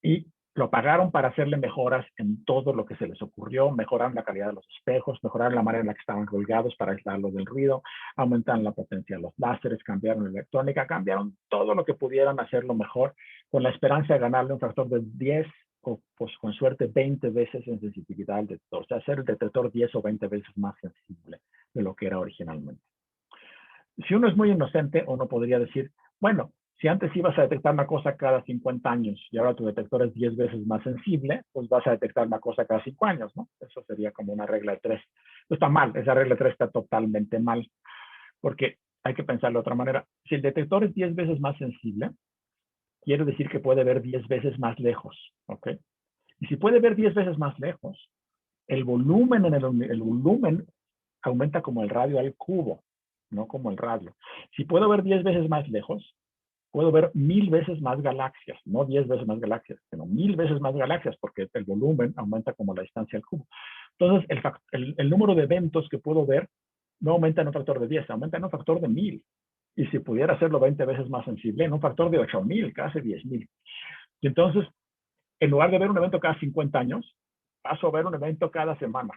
y lo pagaron para hacerle mejoras en todo lo que se les ocurrió, mejoraron la calidad de los espejos, mejoraron la manera en la que estaban colgados para aislarlos del ruido, aumentaron la potencia de los láseres, cambiaron la electrónica, cambiaron todo lo que pudieran hacerlo mejor, con la esperanza de ganarle un factor de 10 o pues con suerte 20 veces en sensitividad al detector, o sea, hacer el detector 10 o 20 veces más sensible de lo que era originalmente. Si uno es muy inocente, uno podría decir, bueno, si antes ibas a detectar una cosa cada 50 años y ahora tu detector es 10 veces más sensible, pues vas a detectar una cosa cada 5 años, ¿no? Eso sería como una regla de 3. No está mal, esa regla de 3 está totalmente mal, porque hay que pensarlo de otra manera. Si el detector es 10 veces más sensible, quiere decir que puede ver 10 veces más lejos, ¿ok? Y si puede ver 10 veces más lejos, el volumen el volumen aumenta como el radio al cubo, no como el radio. Si puedo ver 10 veces más lejos, puedo ver 1000 veces más galaxias, no 10 veces más galaxias, sino 1000 veces más galaxias, porque el volumen aumenta como la distancia al cubo. Entonces, el número de eventos que puedo ver no aumenta en un factor de 10, aumenta en un factor de 1000. Y si pudiera hacerlo 20 veces más sensible, en un factor de 8000, casi 10000. Y entonces, en lugar de ver un evento cada 50 años, paso a ver un evento cada semana.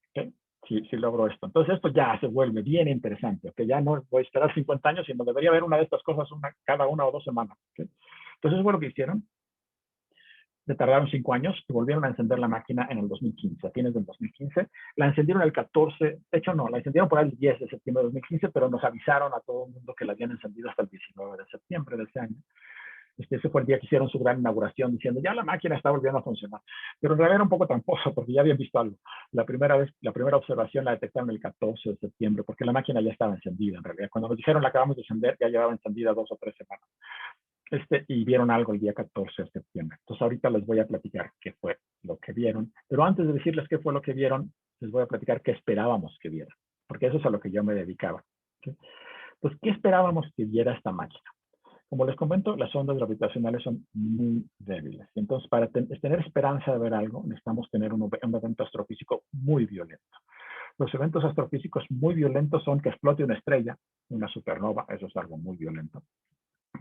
¿Okay? Si logro esto. Entonces esto ya se vuelve bien interesante, que ya no voy a esperar 50 años, sino debería haber una de estas cosas cada 1 o 2 semanas. ¿Okay? Entonces eso fue lo que hicieron. Le tardaron 5 años y volvieron a encender la máquina en el 2015, a fines del 2015. La encendieron el 14, de hecho no, la encendieron por el 10 de septiembre de 2015, pero nos avisaron a todo el mundo que la habían encendido hasta el 19 de septiembre de ese año. Ese fue el día que hicieron su gran inauguración diciendo, ya la máquina está volviendo a funcionar. Pero en realidad era un poco tramposo porque ya habían visto algo. La primera observación la detectaron el 14 de septiembre porque la máquina ya estaba encendida en realidad. Cuando nos dijeron la acabamos de encender, ya llevaba encendida 2 o 3 semanas. Y vieron algo el día 14 de septiembre. Entonces ahorita les voy a platicar qué fue lo que vieron. Pero antes de decirles qué fue lo que vieron, les voy a platicar qué esperábamos que vieran. Porque eso es a lo que yo me dedicaba. ¿Sí? Pues, ¿qué esperábamos que viera esta máquina? Como les comento, las ondas gravitacionales son muy débiles. Entonces, para tener esperanza de ver algo, necesitamos tener un evento astrofísico muy violento. Los eventos astrofísicos muy violentos son que explote una estrella, una supernova, eso es algo muy violento.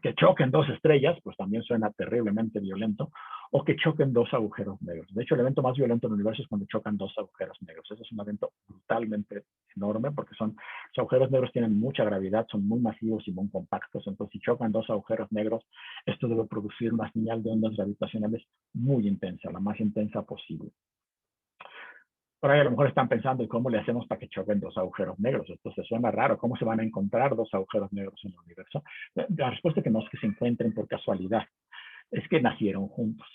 Que choquen 2 estrellas, pues también suena terriblemente violento, o que choquen 2 agujeros negros. De hecho, el evento más violento del universo es cuando chocan 2 agujeros negros. Eso es un evento brutalmente enorme porque los agujeros negros tienen mucha gravedad, son muy masivos y muy compactos. Entonces, si chocan 2 agujeros negros, esto debe producir una señal de ondas gravitacionales muy intensa, la más intensa posible. Por ahí a lo mejor están pensando, ¿y cómo le hacemos para que choquen 2 agujeros negros? Esto se suena raro. ¿Cómo se van a encontrar 2 agujeros negros en el universo? La respuesta es que no es que se encuentren por casualidad, es que nacieron juntos.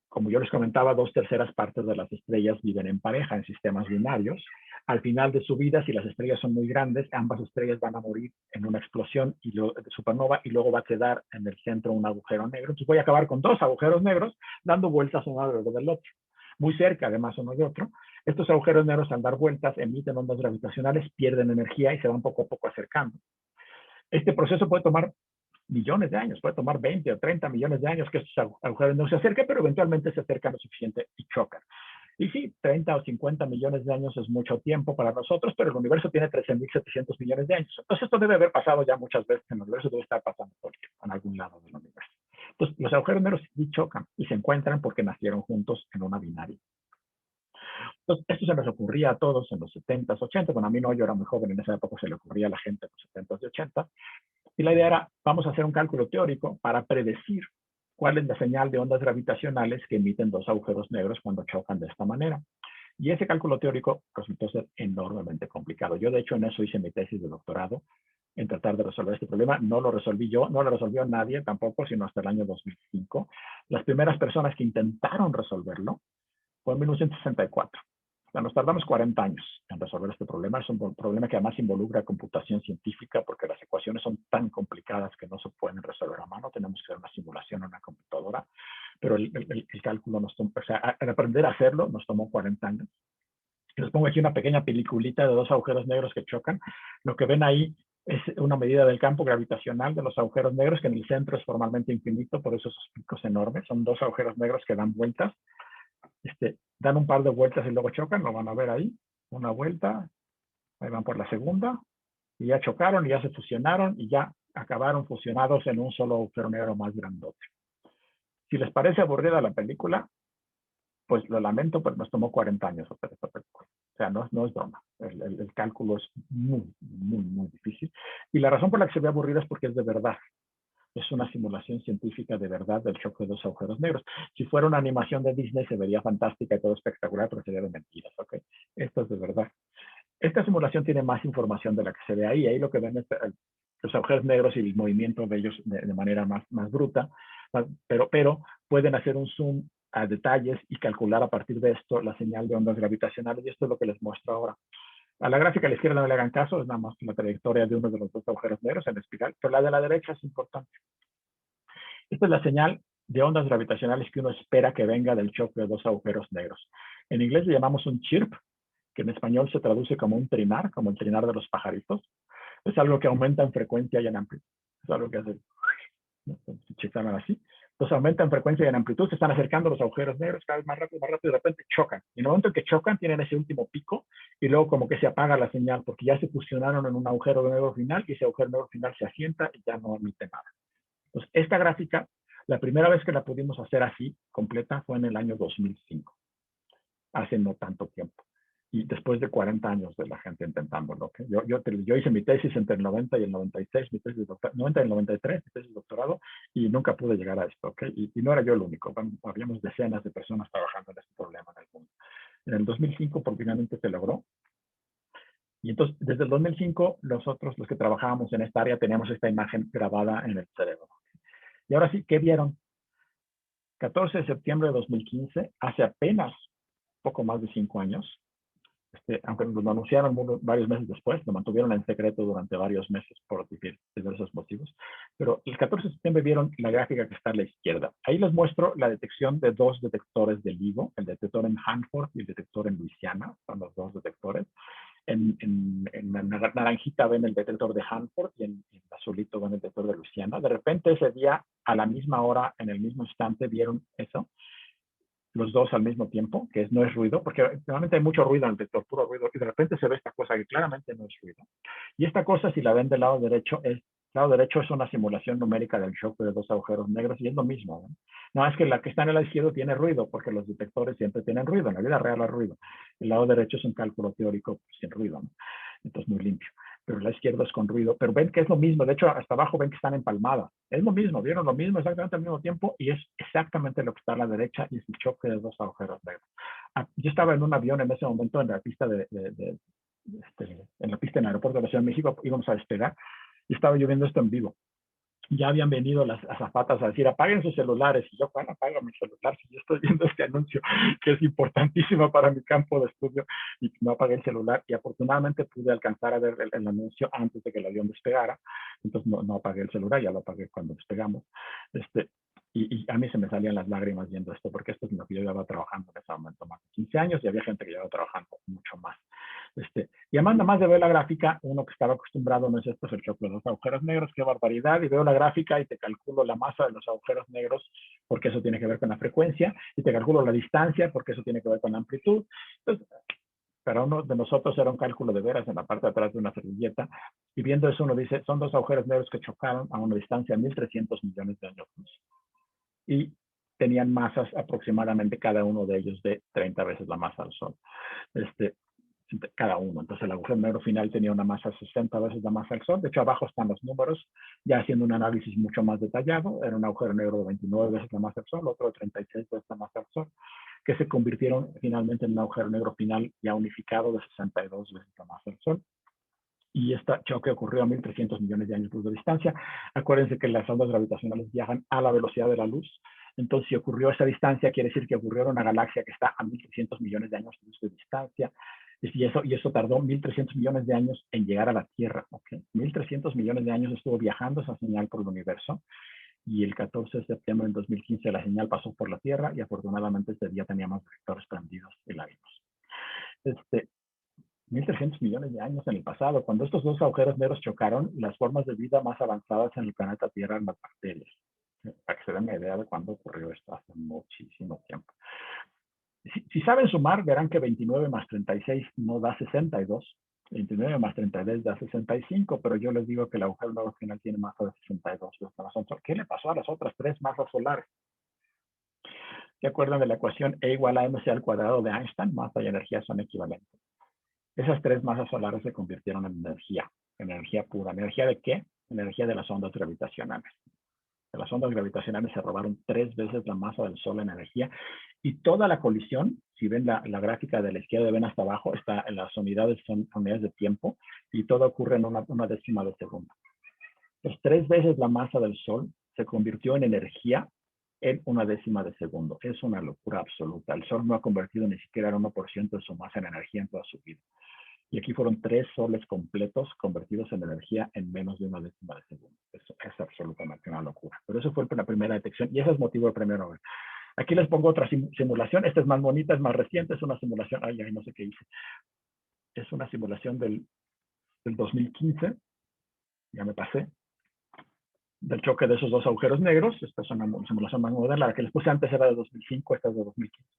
Como yo les comentaba, 2/3 partes de las estrellas viven en pareja, en sistemas binarios. Al final de su vida, si las estrellas son muy grandes, ambas estrellas van a morir en una explosión de supernova y luego va a quedar en el centro un agujero negro. Entonces voy a acabar con 2 agujeros negros dando vueltas uno alrededor del otro, muy cerca además uno de otro. Estos agujeros negros al dar vueltas emiten ondas gravitacionales, pierden energía y se van poco a poco acercando. Este proceso puede tomar millones de años, puede tomar 20 o 30 millones de años que estos agujeros no se acerquen, pero eventualmente se acercan lo suficiente y chocan. Y sí, 30 o 50 millones de años es mucho tiempo para nosotros, pero el universo tiene 13.700 millones de años. Entonces esto debe haber pasado ya muchas veces en el universo, debe estar pasando todo el tiempo, en algún lado del universo. Entonces los agujeros negros sí chocan y se encuentran porque nacieron juntos en una binaria. Entonces, esto se les ocurría a todos en los 70s, 80s. Bueno, a mí no, yo era muy joven, en esa época se le ocurría a la gente en los 70s y 80s. Y la idea era, vamos a hacer un cálculo teórico para predecir cuál es la señal de ondas gravitacionales que emiten 2 agujeros negros cuando chocan de esta manera. Y ese cálculo teórico resultó ser enormemente complicado. Yo, de hecho, en eso hice mi tesis de doctorado, en tratar de resolver este problema. No lo resolví yo, no lo resolvió nadie tampoco, sino hasta el año 2005. Las primeras personas que intentaron resolverlo fue en 1964. sea, nos tardamos 40 años en resolver este problema. Es un problema que además involucra computación científica porque las ecuaciones son tan complicadas que no se pueden resolver a mano. Tenemos que hacer una simulación en una computadora, pero el cálculo nos tomó, o sea, al aprender a hacerlo nos tomó 40 años. Les pongo aquí una pequeña peliculita de dos agujeros negros que chocan. Lo que ven ahí es una medida del campo gravitacional de los agujeros negros, que en el centro es formalmente infinito, por eso esos picos enormes. Son dos agujeros negros que dan vueltas. Dan un par de vueltas y luego chocan, lo van a ver ahí. Una vuelta, ahí van por la segunda, y ya chocaron, y ya se fusionaron, y ya acabaron fusionados en un solo agujero negro más grandote. Si les parece aburrida la película, pues lo lamento, pero nos tomó 40 años hacer esta película. O sea, no es broma. El cálculo es muy difícil. Y la razón por la que se ve aburrida es porque es de verdad. Es una simulación científica de verdad del choque de dos agujeros negros. Si fuera una animación de Disney se vería fantástica y todo espectacular, pero sería de mentiras, ¿ok? Esto es de verdad. Esta simulación tiene más información de la que se ve ahí. Ahí lo que ven es los agujeros negros y el movimiento de ellos de manera más bruta, pero pueden hacer un zoom a detalles y calcular a partir de esto la señal de ondas gravitacionales, y esto es lo que les muestro ahora. A la gráfica a la izquierda no le hagan caso, es nada más la trayectoria de uno de los dos agujeros negros en espiral, pero la de la derecha es importante. Esta es la señal de ondas gravitacionales que uno espera que venga del choque de dos agujeros negros. En inglés le llamamos un chirp, que en español se traduce como un trinar, como el trinar de los pajaritos. Es algo que aumenta en frecuencia y en amplitud. Es algo que hace, ¿no? Si checaban así. Entonces aumenta en frecuencia y en amplitud, se están acercando los agujeros negros cada vez más rápido, y de repente chocan. Y en el momento en que chocan, tienen ese último pico, y luego como que se apaga la señal, porque ya se fusionaron en un agujero negro final, y ese agujero negro final se asienta y ya no emite nada. Entonces, esta gráfica, la primera vez que la pudimos hacer así, completa, fue en el año 2005. Hace no tanto tiempo. Y después de 40 años de la gente intentándolo. ¿Okay? Yo hice mi tesis entre el 90 y el 96, mi tesis de doctorado, 90 y el 93, mi tesis de doctorado, y nunca pude llegar a esto. ¿Okay? Y no era yo el único, habíamos decenas de personas trabajando en este problema en el mundo. En el 2005, por finalmente se logró. Y entonces, desde el 2005, nosotros, los que trabajábamos en esta área, teníamos esta imagen grabada en el cerebro. Y ahora sí, ¿qué vieron? 14 de septiembre de 2015, hace apenas poco más de 5 años, aunque lo anunciaron varios meses después, lo mantuvieron en secreto durante varios meses por diversos motivos, pero el 14 de septiembre vieron la gráfica que está a la izquierda. Ahí les muestro la detección de dos detectores de LIGO, el detector en Hanford y el detector en Luisiana, son los dos detectores. En naranjita ven el detector de Hanford y en azulito ven el detector de Luisiana. De repente ese día, a la misma hora, en el mismo instante, vieron eso, los dos al mismo tiempo, que no es ruido, porque normalmente hay mucho ruido en el detector, puro ruido, y de repente se ve esta cosa que claramente no es ruido. Y esta cosa, si la ven del lado derecho, es una simulación numérica del choque de dos agujeros negros, y es lo mismo, ¿no? No, es que la que está en el lado izquierdo tiene ruido, porque los detectores siempre tienen ruido, en la vida real hay ruido. El lado derecho es un cálculo teórico sin ruido, ¿no? Entonces muy limpio. Pero la izquierda es con ruido, pero ven que es lo mismo, de hecho hasta abajo ven que están empalmadas, es lo mismo, vieron lo mismo exactamente al mismo tiempo, y es exactamente lo que está a la derecha, y es el choque de dos agujeros negros. Yo estaba en un avión en ese momento en la pista en la pista en el aeropuerto de la Ciudad de México, íbamos a despegar, y estaba yo viendo esto en vivo. Ya habían venido las azafatas a decir, apaguen sus celulares. Y yo, ¿cuál apago mi celular? Si yo estoy viendo este anuncio, que es importantísimo para mi campo de estudio, y no apagué el celular. Y afortunadamente pude alcanzar a ver el anuncio antes de que el avión despegara. Entonces no apagué el celular, ya lo apagué cuando despegamos. Y a mí se me salían las lágrimas viendo esto, porque esto es lo que yo llevaba trabajando en ese momento más de 15 años, y había gente que llevaba trabajando mucho más. Y además, nada más de ver la gráfica, uno que estaba acostumbrado, no es esto, es el choque de los agujeros negros, qué barbaridad, y veo la gráfica y te calculo la masa de los agujeros negros, porque eso tiene que ver con la frecuencia, y te calculo la distancia, porque eso tiene que ver con la amplitud. Entonces, para uno de nosotros era un cálculo de veras en la parte de atrás de una servilleta, y viendo eso uno dice, son dos agujeros negros que chocaron a una distancia de 1.300 millones de años luz. Y tenían masas aproximadamente cada uno de ellos de 30 veces la masa del Sol. Cada uno. Entonces el agujero negro final tenía una masa 60 veces la masa del Sol. De hecho, abajo están los números, ya haciendo un análisis mucho más detallado. Era un agujero negro de 29 veces la masa del Sol, otro de 36 veces la masa del Sol, que se convirtieron finalmente en un agujero negro final ya unificado de 62 veces la masa del Sol. Y este choque ocurrió a 1.300 millones de años luz de distancia. Acuérdense que las ondas gravitacionales viajan a la velocidad de la luz. Entonces, si ocurrió esa distancia, quiere decir que ocurrió en una galaxia que está a 1.300 millones de años de distancia. Y eso tardó 1.300 millones de años en llegar a la Tierra. ¿Okay? 1.300 millones de años estuvo viajando esa señal por el universo. Y el 14 de septiembre del 2015 la señal pasó por la Tierra y afortunadamente ese día teníamos detectores prendidos y la vimos. 1.300 millones de años en el pasado, cuando estos dos agujeros negros chocaron, las formas de vida más avanzadas en el planeta Tierra eran las bacterias. Para que se den una idea de cuándo ocurrió esto, hace muchísimo tiempo. Si saben sumar, verán que 29 más 36 no da 62. 29 más 32 da 65, pero yo les digo que el agujero negro final tiene masa de 62. ¿Qué le pasó a las otras tres masas solares? ¿Se acuerdan de la ecuación E igual a mc al cuadrado de Einstein? Masa y energía son equivalentes. Esas tres masas solares se convirtieron en energía pura. ¿Energía de qué? Energía de las ondas gravitacionales. De las ondas gravitacionales se robaron 3 veces la masa del Sol en energía y toda la colisión, si ven la gráfica de la izquierda, ven hasta abajo, las unidades son unidades de tiempo y todo ocurre en una décima de segundo. Pues 3 veces la masa del Sol se convirtió en energía en una décima de segundo. Es una locura absoluta. El Sol no ha convertido ni siquiera el 1% de su masa en energía en toda su vida. Y aquí fueron 3 soles completos convertidos en energía en menos de una décima de segundo. Eso es absolutamente una locura. Pero eso fue la primera detección y ese es motivo del premio Nobel. Aquí les pongo otra simulación. Esta es más bonita, es más reciente, es una simulación. Ay, no sé qué hice. Es una simulación del 2015. Ya me pasé. Del choque de esos dos agujeros negros. Esta es una simulación más moderna. La que les puse antes era de 2005, esta es de 2015.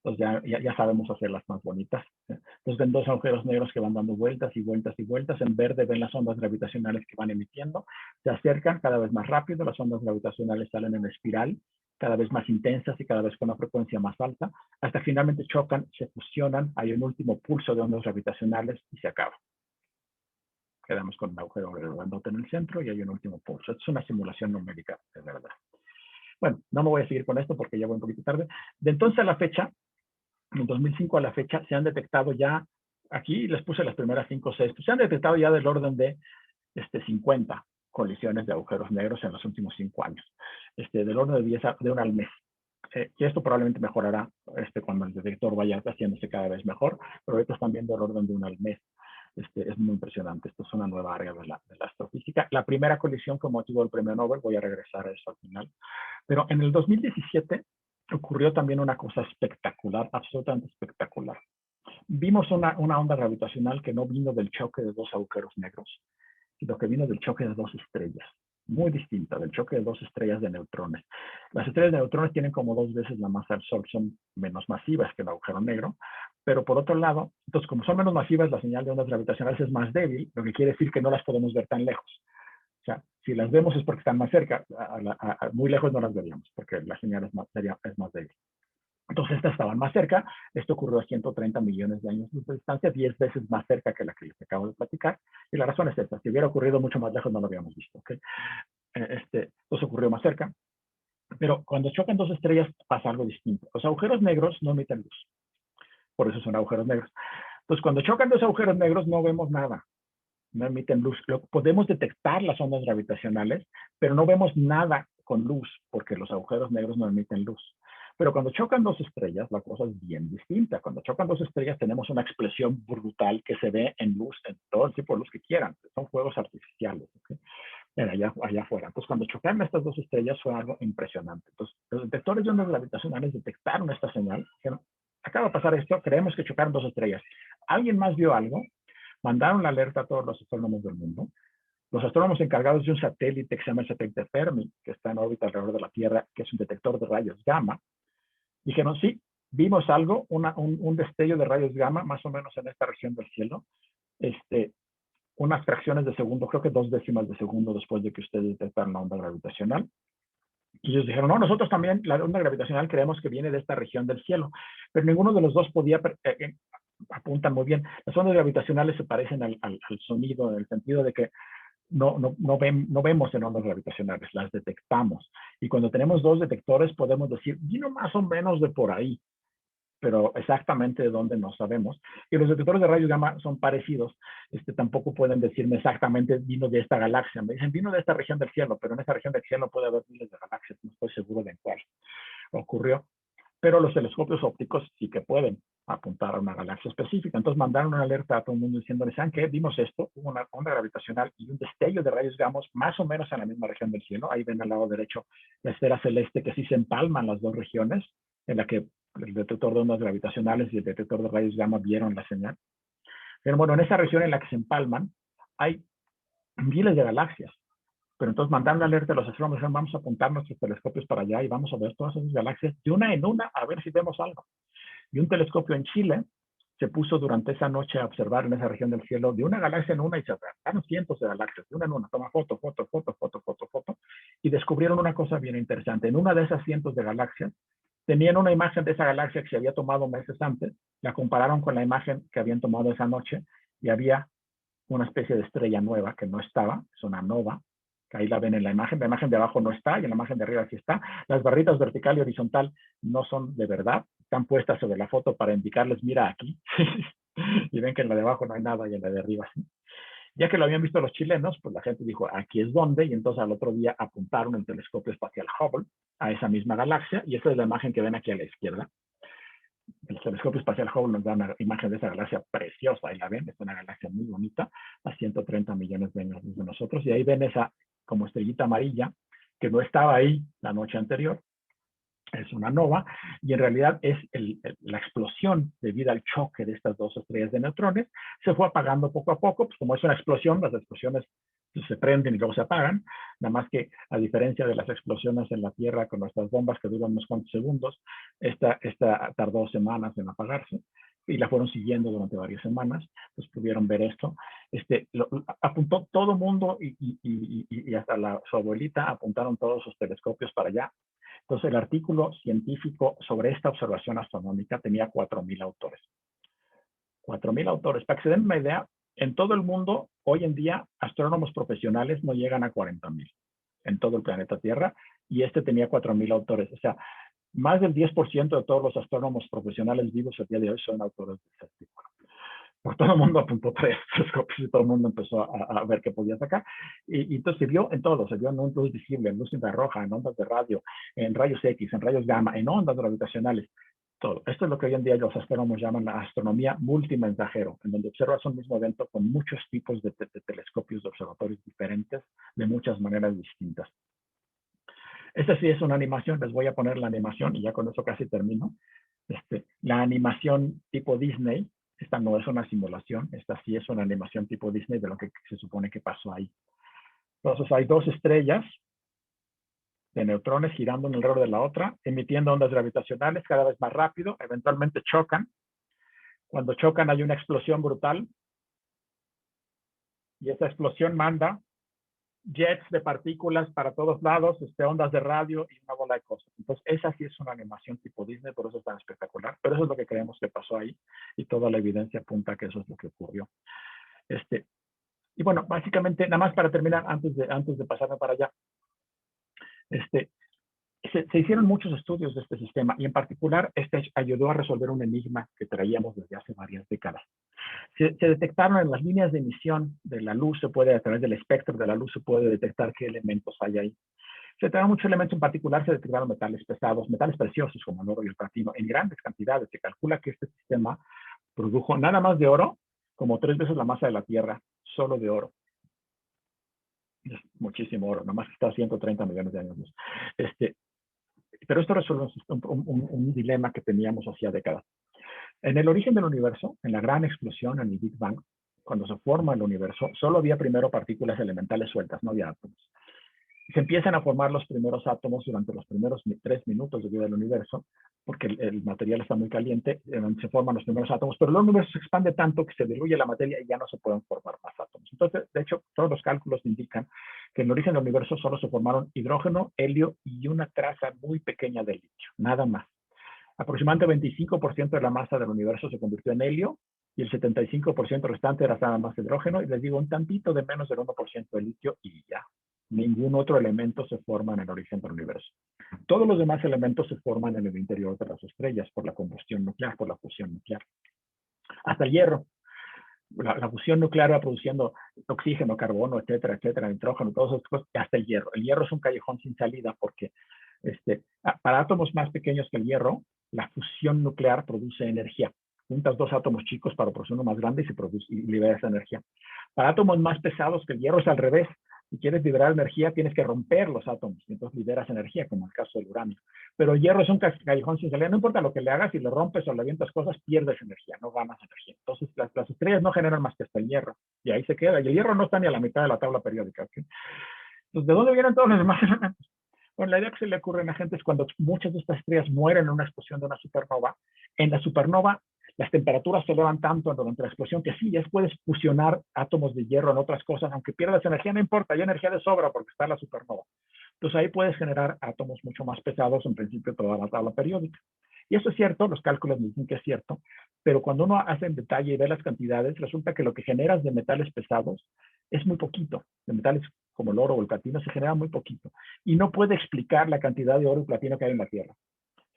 Entonces ya sabemos hacerlas más bonitas. Entonces ven dos agujeros negros que van dando vueltas y vueltas y vueltas. En verde ven las ondas gravitacionales que van emitiendo. Se acercan cada vez más rápido. Las ondas gravitacionales salen en espiral, cada vez más intensas y cada vez con una frecuencia más alta, hasta que finalmente chocan, se fusionan. Hay un último pulso de ondas gravitacionales y se acaba. Quedamos con un agujero grandote en el centro y hay un último pulso. Es una simulación numérica, de verdad. Bueno, no me voy a seguir con esto porque ya voy un poquito tarde. De entonces a la fecha, en 2005 a la fecha, se han detectado ya, aquí les puse las primeras 5 o 6, se han detectado ya del orden de 50 colisiones de agujeros negros en los últimos 5 años, del orden de 10 de una al mes. Y esto probablemente mejorará cuando el detector vaya haciéndose cada vez mejor, pero ahorita están viendo el orden de una al mes. Es muy impresionante. Esto es una nueva área de la astrofísica. La primera colisión fue motivo del premio Nobel, voy a regresar a eso al final. Pero en el 2017 ocurrió también una cosa espectacular, absolutamente espectacular. Vimos una onda gravitacional que no vino del choque de dos agujeros negros, sino que vino del choque de dos estrellas, muy distinta, del choque de dos estrellas de neutrones. Las estrellas de neutrones tienen como 2 veces la masa del Sol, son menos masivas que el agujero negro, pero por otro lado, entonces como son menos masivas, la señal de ondas gravitacionales es más débil, lo que quiere decir que no las podemos ver tan lejos. O sea, si las vemos es porque están más cerca, muy lejos no las veríamos, porque la señal es más débil. Entonces estas estaban más cerca, esto ocurrió a 130 millones de años de distancia, 10 veces más cerca que la que les acabo de platicar, y la razón es esta, si hubiera ocurrido mucho más lejos no lo habíamos visto, ¿okay? Entonces ocurrió más cerca, pero cuando chocan dos estrellas pasa algo distinto. Los agujeros negros no emiten luz, por eso son agujeros negros. Entonces cuando chocan dos agujeros negros no vemos nada, no emiten luz. Podemos detectar las ondas gravitacionales, pero no vemos nada con luz, porque los agujeros negros no emiten luz. Pero cuando chocan dos estrellas, la cosa es bien distinta. Cuando chocan dos estrellas tenemos una explosión brutal que se ve en luz, en todo el tipo de luz que quieran. Son fuegos artificiales, ¿okay? Allá afuera. Entonces, cuando chocaron estas dos estrellas fue algo impresionante. Entonces, los detectores de ondas gravitacionales detectaron esta señal. Dijeron, acaba de pasar esto, creemos que chocaron dos estrellas. ¿Alguien más vio algo? Mandaron la alerta a todos los astrónomos del mundo. Los astrónomos encargados de un satélite que se llama el satélite Fermi, que está en órbita alrededor de la Tierra, que es un detector de rayos gamma, dijeron, sí, vimos algo, un destello de rayos gamma, más o menos en esta región del cielo, unas fracciones de segundo, creo que 2 décimas de segundo después de que ustedes detectaron la onda gravitacional. Y ellos dijeron, no, nosotros también, la onda gravitacional creemos que viene de esta región del cielo, pero ninguno de los dos podía, apuntan muy bien, las ondas gravitacionales se parecen al sonido, en el sentido de que no vemos en ondas gravitacionales, las detectamos. Y cuando tenemos dos detectores podemos decir, vino más o menos de por ahí. pero exactamente de dónde no sabemos. Y los detectores de rayos gamma son parecidos. Tampoco pueden decirme exactamente vino de esta galaxia. Me dicen vino de esta región del cielo, pero en esa región del cielo puede haber miles de galaxias. No estoy seguro de en cuál ocurrió. Pero los telescopios ópticos sí que pueden apuntar a una galaxia específica. Entonces mandaron una alerta a todo el mundo diciéndole, ¿saben qué? Vimos esto, hubo una onda gravitacional y un destello de rayos gamma más o menos en la misma región del cielo. Ahí ven al lado derecho la esfera celeste que sí se empalman las dos regiones, en la que el detector de ondas gravitacionales y el detector de rayos gamma vieron la señal. Pero bueno, en esa región en la que se empalman hay miles de galaxias. Pero entonces mandaron la alerta a los astrónomos, dijeron, vamos a apuntar nuestros telescopios para allá y vamos a ver todas esas galaxias de una en una a ver si vemos algo. Y un telescopio en Chile se puso durante esa noche a observar en esa región del cielo de una galaxia en una y se agarraron cientos de galaxias, de una en una, toma foto, y descubrieron una cosa bien interesante. En una de esas cientos de galaxias tenían una imagen de esa galaxia que se había tomado meses antes, la compararon con la imagen que habían tomado esa noche y había una especie de estrella nueva que no estaba, es una nova, que ahí la ven en la imagen de abajo no está y en la imagen de arriba sí está. Las barritas vertical y horizontal no son de verdad, están puestas sobre la foto para indicarles, mira aquí, y ven que en la de abajo no hay nada y en la de arriba sí. Ya que lo habían visto los chilenos, pues la gente dijo, aquí es donde, y entonces al otro día apuntaron el telescopio espacial Hubble a esa misma galaxia, y esta es la imagen que ven aquí a la izquierda. El telescopio espacial Hubble nos da una imagen de esa galaxia preciosa, ahí la ven, es una galaxia muy bonita, a 130 millones de años de nosotros, y ahí ven esa como estrellita amarilla, que no estaba ahí la noche anterior, es una nova, y en realidad es la explosión debido al choque de estas dos estrellas de neutrones, se fue apagando poco a poco, pues como es una explosión, las explosiones se prenden y luego se apagan, nada más que a diferencia de las explosiones en la Tierra con nuestras bombas que duran unos cuantos segundos, esta tardó semanas en apagarse y la fueron siguiendo durante varias semanas, pues pudieron ver esto. Apuntó todo el mundo y hasta su abuelita apuntaron todos sus telescopios para allá. Entonces, el artículo científico sobre esta observación astronómica tenía 4,000 autores. 4,000 autores. Para que se den una idea, en todo el mundo, hoy en día, astrónomos profesionales no llegan a 40,000 en todo el planeta Tierra, y tenía 4,000 autores. O sea, más del 10% de todos los astrónomos profesionales vivos el día de hoy son autores de este artículo. Pues todo el mundo apuntó 3 telescopios y todo el mundo empezó a ver qué podía sacar. Y entonces se vio en todo, se vio en luz visible, en luz infrarroja, en ondas de radio, en rayos X, en rayos gamma, en ondas gravitacionales, todo. Esto es lo que hoy en día los astrónomos llaman la astronomía multimensajero, en donde observas un mismo evento con muchos tipos de telescopios de observatorios diferentes, de muchas maneras distintas. Esta sí es una animación, les voy a poner la animación y ya con eso casi termino. La animación tipo Disney, esta no es una simulación, esta sí es una animación tipo Disney de lo que se supone que pasó ahí. Entonces hay dos estrellas de neutrones girando una alrededor de la otra, emitiendo ondas gravitacionales cada vez más rápido, eventualmente chocan. Cuando chocan hay una explosión brutal y esa explosión manda jets de partículas para todos lados, ondas de radio y una bola de cosas. Entonces, esa sí es una animación tipo Disney, por eso es tan espectacular. Pero eso es lo que creemos que pasó ahí y toda la evidencia apunta a que eso es lo que ocurrió. Y bueno, básicamente, nada más para terminar, antes de pasarme para allá, se hicieron muchos estudios de este sistema y en particular ayudó a resolver un enigma que traíamos desde hace varias décadas. Se detectaron en las líneas de emisión de la luz, a través del espectro de la luz se puede detectar qué elementos hay ahí. Se detectaron muchos elementos, en particular se detectaron metales pesados, metales preciosos como el oro y el platino, en grandes cantidades. Se calcula que este sistema produjo nada más de oro, como 3 veces la masa de la Tierra, solo de oro. Es muchísimo oro, nada más que está a 130 millones de años luz. Pero esto resuelve un dilema que teníamos hacía décadas. En el origen del universo, en la gran explosión, en el Big Bang, cuando se forma el universo, solo había primero partículas elementales sueltas, no había átomos. Se empiezan a formar los primeros átomos durante los primeros 3 minutos de vida del universo, porque el material está muy caliente, se forman los primeros átomos, pero el universo se expande tanto que se diluye la materia y ya no se pueden formar más átomos. Entonces, de hecho, todos los cálculos indican que en el origen del universo solo se formaron hidrógeno, helio y una traza muy pequeña de litio, nada más. Aproximadamente 25% de la masa del universo se convirtió en helio y el 75% restante era nada más hidrógeno, y les digo, un tantito de menos del 1% de litio y ya. Ningún otro elemento se forma en el origen del universo. Todos los demás elementos se forman en el interior de las estrellas por la combustión nuclear, por la fusión nuclear. Hasta el hierro. La fusión nuclear va produciendo oxígeno, carbono, etcétera, etcétera, nitrógeno, todas esas cosas, hasta el hierro. El hierro es un callejón sin salida porque para átomos más pequeños que el hierro, la fusión nuclear produce energía. Juntas dos átomos chicos para producir uno más grande y libera esa energía. Para átomos más pesados que el hierro es al revés. Si quieres liberar energía, tienes que romper los átomos y entonces liberas energía, como en el caso del uranio. Pero el hierro es un callejón sin salida. No importa lo que le hagas, si le rompes o le avientas cosas, pierdes energía, no ganas energía. Entonces, las estrellas no generan más que hasta el hierro. Y ahí se queda. Y el hierro no está ni a la mitad de la tabla periódica. ¿Okay? Entonces, ¿de dónde vienen todos los demás elementos? Bueno, la idea que se le ocurre a la gente es cuando muchas de estas estrellas mueren en una explosión de una supernova, en la supernova las temperaturas se elevan tanto durante la explosión que sí, ya puedes fusionar átomos de hierro en otras cosas, aunque pierdas energía, no importa, hay energía de sobra porque está la supernova. Entonces ahí puedes generar átomos mucho más pesados, en principio toda la tabla periódica. Y eso es cierto, los cálculos me dicen que es cierto, pero cuando uno hace en detalle y ve las cantidades, resulta que lo que generas de metales pesados es muy poquito. De metales como el oro o el platino se genera muy poquito. Y no puede explicar la cantidad de oro y platino que hay en la Tierra.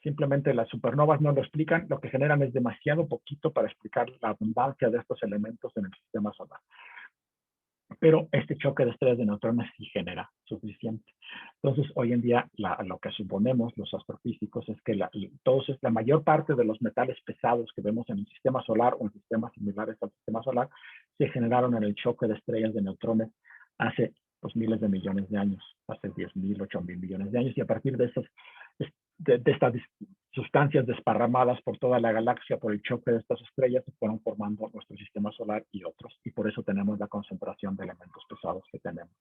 Simplemente las supernovas no lo explican, lo que generan es demasiado poquito para explicar la abundancia de estos elementos en el sistema solar. Pero este choque de estrellas de neutrones sí genera suficiente. Entonces, hoy en día, lo que suponemos los astrofísicos es que la mayor parte de los metales pesados que vemos en el sistema solar o en sistemas similares al sistema solar se generaron en el choque de estrellas de neutrones hace pues, miles de millones de años, hace 10.000, 8.000 millones de años, y a partir de estas sustancias desparramadas por toda la galaxia por el choque de estas estrellas se fueron formando nuestro sistema solar y otros, y por eso tenemos la concentración de elementos pesados que tenemos.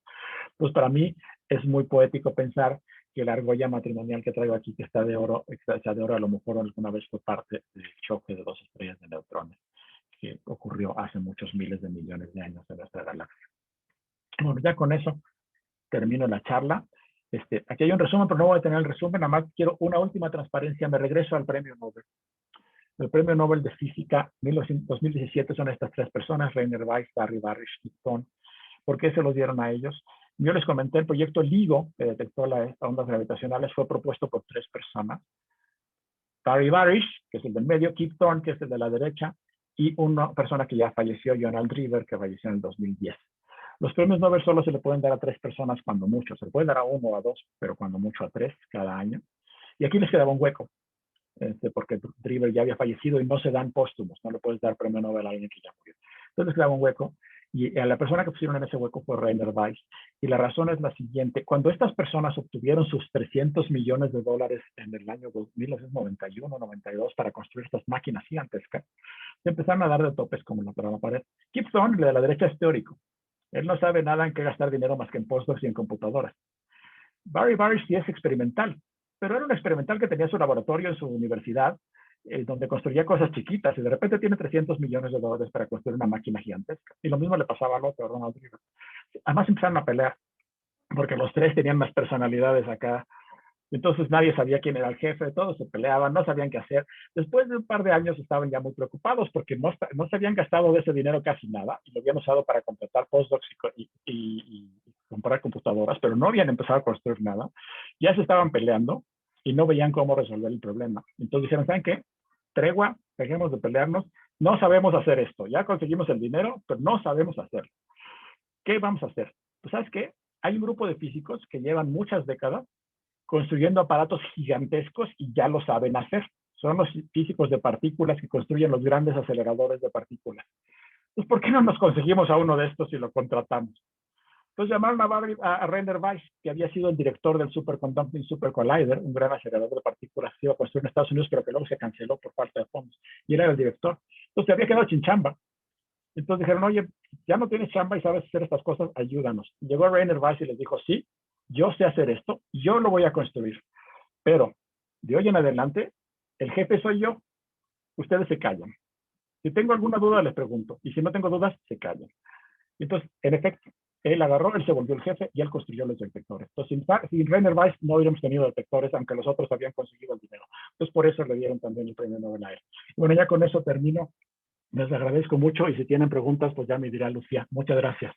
Pues para mí es muy poético pensar que la argolla matrimonial que traigo aquí, que está de oro, a lo mejor alguna vez fue parte del choque de dos estrellas de neutrones que ocurrió hace muchos miles de millones de años en nuestra galaxia. Bueno, ya con eso termino la charla. Aquí hay un resumen, pero no voy a tener el resumen, nada más quiero una última transparencia. Me regreso al premio Nobel. El premio Nobel de Física 2017 son estas tres personas, Rainer Weiss, Barry Barish, Kip Thorne. ¿Por qué se los dieron a ellos? Yo les comenté, el proyecto LIGO, que detectó las ondas gravitacionales, fue propuesto por tres personas. Barry Barish, que es el del medio, Kip Thorne, que es el de la derecha, y una persona que ya falleció, John Aldriver, que falleció en el 2010. Los premios Nobel solo se le pueden dar a tres personas cuando mucho. Se le puede dar a uno o a dos, pero cuando mucho a tres cada año. Y aquí les quedaba un hueco, porque Driver ya había fallecido y no se dan póstumos. No le puedes dar premio Nobel a alguien que ya murió. Entonces les quedaba un hueco. Y a la persona que pusieron en ese hueco fue Rainer Weiss. Y la razón es la siguiente. Cuando estas personas obtuvieron sus $300 millones en el año 1991-92 para construir estas máquinas gigantescas, se empezaron a dar de topes como la pared. Kip Thorne, el de la derecha, es teórico. Él no sabe nada en qué gastar dinero más que en postdocs y en computadoras. Barry Barish sí es experimental, pero era un experimental que tenía su laboratorio en su universidad, donde construía cosas chiquitas, y de repente tiene $300 millones para construir una máquina gigantesca. Y lo mismo le pasaba al otro, Ronald Reagan. Además empezaron a pelear, porque los tres tenían más personalidades acá. Entonces nadie sabía quién era el jefe, todos se peleaban, no sabían qué hacer. Después de un par de años estaban ya muy preocupados porque no se habían gastado de ese dinero casi nada y lo habían usado para completar postdocs y comprar computadoras, pero no habían empezado a construir nada. Ya se estaban peleando y no veían cómo resolver el problema. Entonces dijeron, ¿saben qué? Tregua, dejemos de pelearnos, no sabemos hacer esto. Ya conseguimos el dinero, pero no sabemos hacerlo. ¿Qué vamos a hacer? Pues ¿sabes qué? Hay un grupo de físicos que llevan muchas décadas construyendo aparatos gigantescos y ya lo saben hacer. Son los físicos de partículas que construyen los grandes aceleradores de partículas. Entonces, ¿por qué no nos conseguimos a uno de estos y lo contratamos? Entonces llamaron a Rainer Weiss, que había sido el director del Superconducting Super Collider, un gran acelerador de partículas que iba a construir en Estados Unidos, pero que luego se canceló por falta de fondos. Y él era el director. Entonces se había quedado sin chamba. Entonces dijeron, oye, ya no tienes chamba y sabes hacer estas cosas, ayúdanos. Y llegó Rainer Weiss y les dijo, sí, yo sé hacer esto, yo lo voy a construir. Pero de hoy en adelante, el jefe soy yo. Ustedes se callan. Si tengo alguna duda, les pregunto. Y si no tengo dudas, se callan. Entonces, en efecto, él se volvió el jefe y él construyó los detectores. Entonces, sin Rainer Weiss no hubiéramos tenido detectores, aunque los otros habían conseguido el dinero. Entonces, por eso le dieron también el premio Nobel a él. Bueno, ya con eso termino. Les agradezco mucho y si tienen preguntas, pues ya me dirá Lucía. Muchas gracias.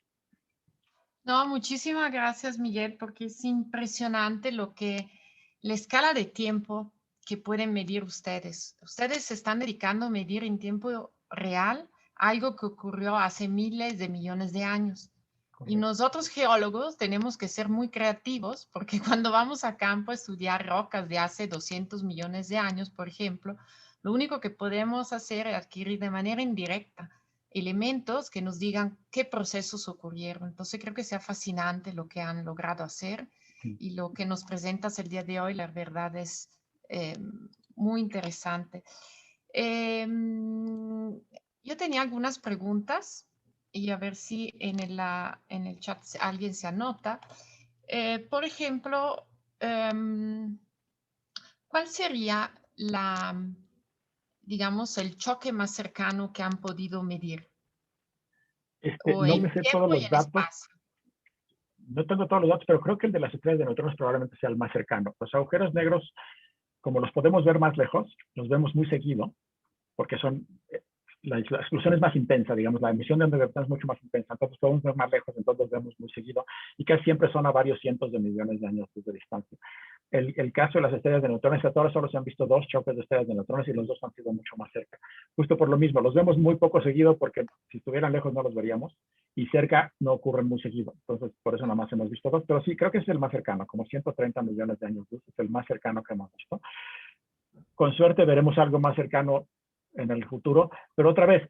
No, muchísimas gracias, Miguel, porque es impresionante la escala de tiempo que pueden medir ustedes. Ustedes se están dedicando a medir en tiempo real algo que ocurrió hace miles de millones de años. Y Correcto. nosotros geólogos tenemos que ser muy creativos porque cuando vamos a campo a estudiar rocas de hace 200 millones de años, por ejemplo, lo único que podemos hacer es adquirir de manera indirecta elementos que nos digan qué procesos ocurrieron. Entonces creo que sea fascinante lo que han logrado hacer Sí. y lo que nos presentas el día de hoy, la verdad es eh, muy interesante. Eh, yo tenía algunas preguntas y a ver si en el chat alguien se anota. Por ejemplo, ¿cuál sería digamos, el choque más cercano que han podido medir? O No me en sé todos tiempo y los en datos, espacio. no tengo todos los datos, pero creo que el de las estrellas de neutrones probablemente sea el más cercano. Los agujeros negros, como los podemos ver más lejos, los vemos muy seguido, porque son, la exclusión es más intensa, digamos, la emisión de onda gravitacional es mucho más intensa, entonces podemos ver más lejos, entonces los vemos muy seguido, y casi siempre son a varios cientos de millones de años de distancia. El caso de las estrellas de neutrones, hasta ahora solo se han visto 2 choques de estrellas de neutrones y los dos han sido mucho más cerca. Justo por lo mismo, los vemos muy poco seguido porque si estuvieran lejos no los veríamos y cerca no ocurren muy seguido. Entonces, por eso nada más hemos visto 2, pero sí, creo que es el más cercano, como 130 millones de años luz, es el más cercano que hemos visto. Con suerte veremos algo más cercano en el futuro, pero otra vez,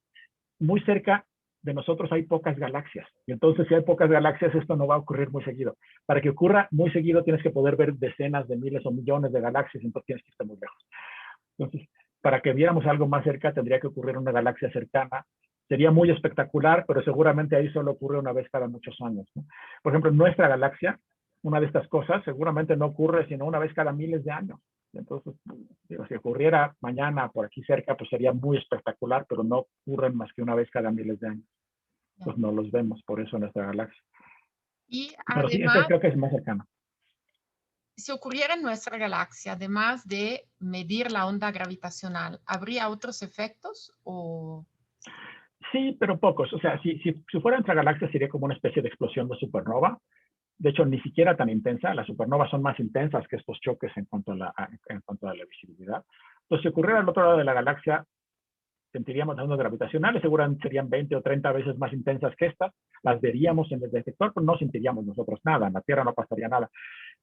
muy cerca de nosotros hay pocas galaxias. Y entonces, si hay pocas galaxias, esto no va a ocurrir muy seguido. Para que ocurra muy seguido, tienes que poder ver decenas de miles o millones de galaxias, entonces tienes que estar muy lejos. Entonces, para que viéramos algo más cerca, tendría que ocurrir una galaxia cercana. Sería muy espectacular, pero seguramente ahí solo ocurre una vez cada muchos años, ¿no? Por ejemplo, en nuestra galaxia, una de estas cosas seguramente no ocurre sino una vez cada miles de años. Entonces, digo, si ocurriera mañana por aquí cerca, pues sería muy espectacular, pero no ocurren más que una vez cada miles de años. Pues no los vemos, por eso en nuestra galaxia. Y Pero sí, este además, creo que es más cercano. si ocurriera en nuestra galaxia, además de medir la onda gravitacional, ¿habría otros efectos? O... Sí, pero pocos. O sea, si fuera nuestra galaxia sería como una especie de explosión de supernova. De hecho, ni siquiera tan intensa. Las supernovas son más intensas que estos choques en cuanto a la visibilidad. Entonces, si ocurriera al otro lado de la galaxia, sentiríamos las ondas gravitacionales, seguramente serían 20 o 30 veces más intensas que estas. Las veríamos en el detector, pero no sentiríamos nosotros nada. En la Tierra no pasaría nada.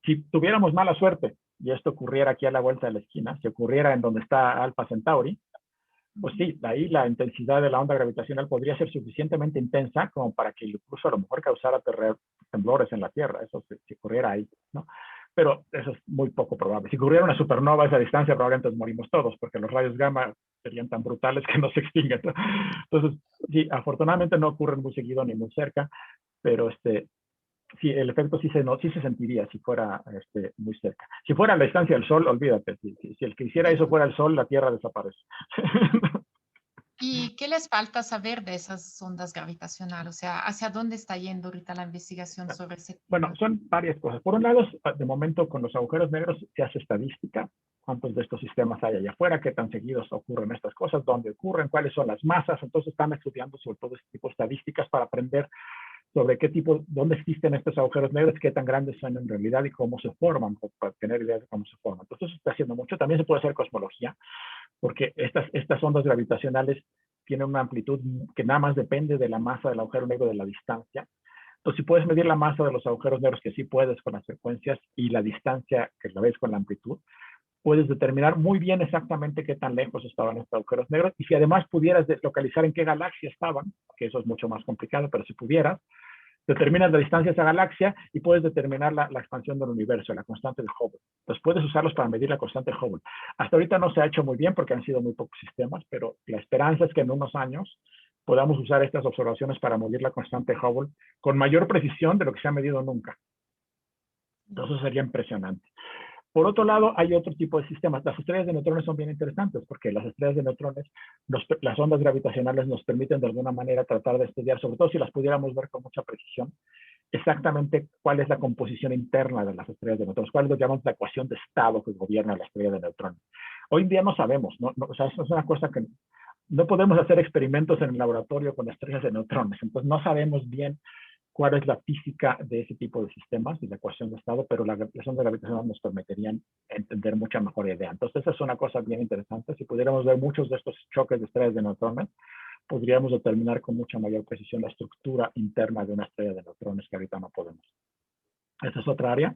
Si tuviéramos mala suerte, y esto ocurriera aquí a la vuelta de la esquina, si ocurriera en donde está Alpha Centauri, pues sí, ahí la intensidad de la onda gravitacional podría ser suficientemente intensa como para que incluso a lo mejor causara temblores en la Tierra, eso si ocurriera ahí, ¿no? Pero eso es muy poco probable. Si ocurriera una supernova a esa distancia, probablemente nos morimos todos, porque los rayos gamma serían tan brutales que no se extinguen, ¿no? Entonces, sí, afortunadamente no ocurren muy seguido ni muy cerca, pero sí, el efecto sí se sentiría si fuera muy cerca. Si fuera a la distancia del Sol, olvídate, si el que hiciera eso fuera el Sol, la Tierra desaparece. ¿Y qué les falta saber de esas ondas gravitacionales? O sea, ¿hacia dónde está yendo ahorita la investigación sobre ese Bueno, tema? son varias cosas. Por un lado, de momento con los agujeros negros se hace estadística. ¿Cuántos de estos sistemas hay allá afuera? ¿Qué tan seguidos ocurren estas cosas? ¿Dónde ocurren? ¿Cuáles son las masas? Entonces están estudiando sobre todo este tipo de estadísticas para aprender sobre qué tipo, dónde existen estos agujeros negros, qué tan grandes son en realidad y cómo se forman, para tener idea de cómo se forman. Entonces eso está haciendo mucho. También se puede hacer cosmología, porque estas ondas gravitacionales tienen una amplitud que nada más depende de la masa del agujero negro, de la distancia. Entonces, si puedes medir la masa de los agujeros negros, que sí puedes con las frecuencias, y la distancia, que la ves con la amplitud, puedes determinar muy bien exactamente qué tan lejos estaban estos agujeros negros. Y si además pudieras localizar en qué galaxia estaban, que eso es mucho más complicado, pero si pudieras, determinas la distancia a esa galaxia y puedes determinar la expansión del universo, la constante de Hubble. Entonces puedes usarlos para medir la constante de Hubble. Hasta ahorita no se ha hecho muy bien porque han sido muy pocos sistemas, pero la esperanza es que en unos años podamos usar estas observaciones para medir la constante de Hubble con mayor precisión de lo que se ha medido nunca. Entonces eso sería impresionante. Por otro lado, hay otro tipo de sistemas. Las estrellas de neutrones son bien interesantes porque las estrellas de neutrones, las ondas gravitacionales nos permiten de alguna manera tratar de estudiar, sobre todo si las pudiéramos ver con mucha precisión, exactamente cuál es la composición interna de las estrellas de neutrones, cuál es lo que llamamos la ecuación de estado que gobierna la estrella de neutrones. Hoy en día no sabemos, o sea, eso es una cosa que no podemos hacer experimentos en el laboratorio con estrellas de neutrones, entonces no sabemos bien cuál es la física de ese tipo de sistemas y la ecuación de estado, pero la ondas gravitacionales nos permitirían entender mucha mejor idea. Entonces, esa es una cosa bien interesante. Si pudiéramos ver muchos de estos choques de estrellas de neutrones, podríamos determinar con mucha mayor precisión la estructura interna de una estrella de neutrones que ahorita no podemos. Esa es otra área.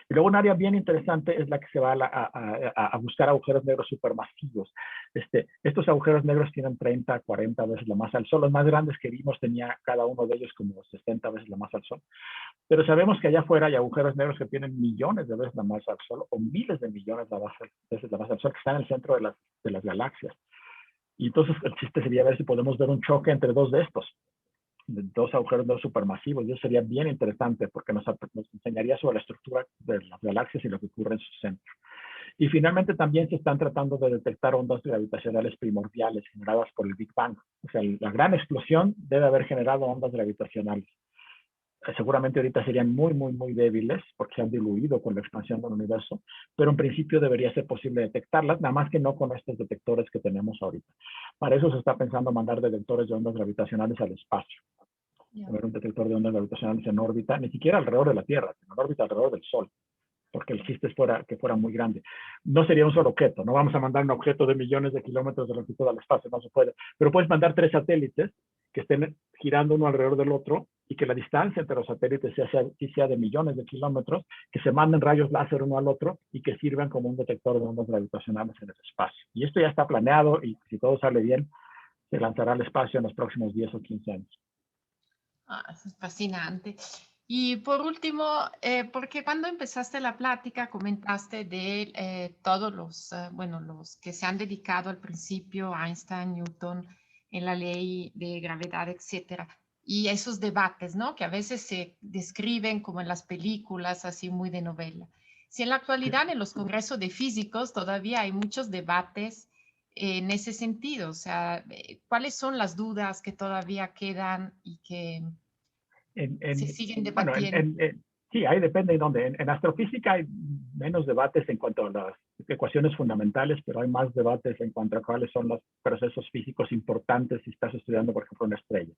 Y luego un área bien interesante es la que se va a buscar agujeros negros supermasivos. Estos agujeros negros tienen 30, 40 veces la masa del Sol. Los más grandes que vimos tenía cada uno de ellos como 60 veces la masa del Sol. Pero sabemos que allá afuera hay agujeros negros que tienen millones de veces la masa del Sol o miles de millones de veces la masa del Sol, que están en el centro de las galaxias. Y entonces el chiste sería ver si podemos ver un choque entre dos de estos. Dos agujeros negros supermasivos, y eso sería bien interesante porque nos enseñaría sobre la estructura de las galaxias y lo que ocurre en su centro. Y finalmente también se están tratando de detectar ondas gravitacionales primordiales generadas por el Big Bang. O sea, la gran explosión debe haber generado ondas gravitacionales. Seguramente ahorita serían muy, muy, muy débiles porque se han diluido con la expansión del universo, pero en principio debería ser posible detectarlas, nada más que no con estos detectores que tenemos ahorita. Para eso se está pensando mandar detectores de ondas gravitacionales al espacio. Poner un detector de ondas gravitacionales en órbita, ni siquiera alrededor de la Tierra, sino en órbita alrededor del Sol, porque el chiste es que fuera muy grande. No sería un solo objeto, no vamos a mandar un objeto de millones de kilómetros de longitud al espacio, no se puede, pero puedes mandar 3 satélites que estén girando uno alrededor del otro y que la distancia entre los satélites sea de millones de kilómetros, que se manden rayos láser uno al otro y que sirvan como un detector de ondas gravitacionales en el espacio. Y esto ya está planeado y si todo sale bien, se lanzará al espacio en los próximos 10 o 15 años. Es fascinante. Y por último, porque cuando empezaste la plática comentaste de todos los, bueno, los que se han dedicado al principio, Einstein, Newton, en la ley de gravedad, etcétera, y esos debates, ¿no? Que a veces se describen como en las películas, así muy de novela. Si en la actualidad en los congresos de físicos todavía hay muchos debates en ese sentido, o sea, ¿cuáles son las dudas que todavía quedan y que se siguen bueno, debatiendo? sí, ahí depende de dónde. En astrofísica hay menos debates en cuanto a las ecuaciones fundamentales, pero hay más debates en cuanto a cuáles son los procesos físicos importantes si estás estudiando, por ejemplo, una estrella.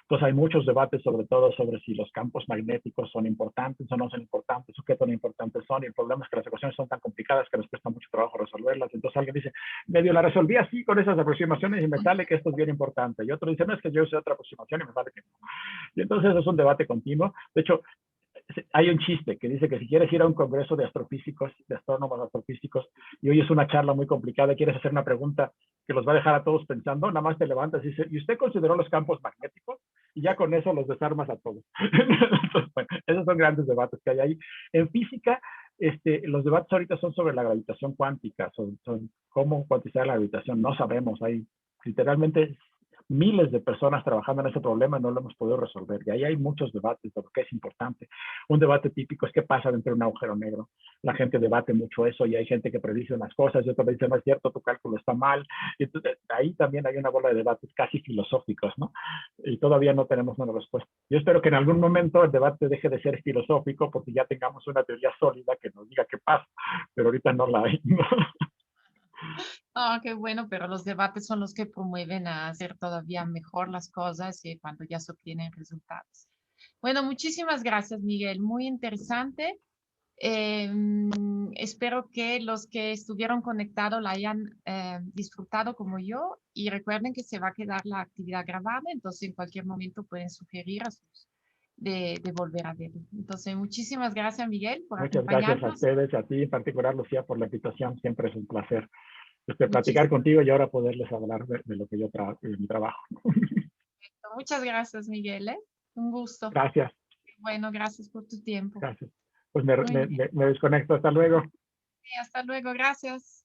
Entonces hay muchos debates, sobre todo sobre si los campos magnéticos son importantes o no son importantes, o qué tan importantes son, y el problema es que las ecuaciones son tan complicadas que nos cuesta mucho trabajo resolverlas. Entonces alguien dice, medio la resolví así con esas aproximaciones y me sale que esto es bien importante. Y otro dice, no, es que yo usé otra aproximación y me sale que no. Y entonces es un debate continuo. De hecho, hay un chiste que dice que si quieres ir a un congreso de astrofísicos, de astrónomos astrofísicos, y hoy es una charla muy complicada, quieres hacer una pregunta que los va a dejar a todos pensando, nada más te levantas y dices, ¿y usted consideró los campos magnéticos? Y ya con eso los desarmas a todos. Entonces, bueno, esos son grandes debates que hay ahí. En física, los debates ahorita son sobre la gravitación cuántica, son cómo cuantizar la gravitación. No sabemos, hay literalmente miles de personas trabajando en ese problema y no lo hemos podido resolver. Y ahí hay muchos debates de lo que es importante. Un debate típico es qué pasa dentro de un agujero negro. La gente debate mucho eso y hay gente que predice unas cosas y otra dice, no es cierto, tu cálculo está mal. Y entonces, ahí también hay una bola de debates casi filosóficos, ¿no? Y todavía no tenemos una respuesta. Yo espero que en algún momento el debate deje de ser filosófico porque ya tengamos una teoría sólida que nos diga qué pasa, pero ahorita no la hay, ¿no? Qué bueno, pero los debates son los que promueven a hacer todavía mejor las cosas y cuando ya se obtienen resultados. Bueno, muchísimas gracias, Miguel. Muy interesante. Espero que los que estuvieron conectados la hayan disfrutado como yo y recuerden que se va a quedar la actividad grabada, entonces en cualquier momento pueden sugerir a sus, de volver a verlo. Entonces, muchísimas gracias, Miguel, por Muchas gracias a acompañarnos. ustedes, a ti en particular, Lucía, por la invitación. Siempre es un placer platicar Muchísimas, contigo y ahora poderles hablar de lo que yo de mi trabajo. muchas gracias, Miguel, ¿eh? Un gusto. Gracias, Bueno, gracias por tu tiempo. gracias. Pues Muy bien. me desconecto. Hasta luego. Hasta luego. Gracias.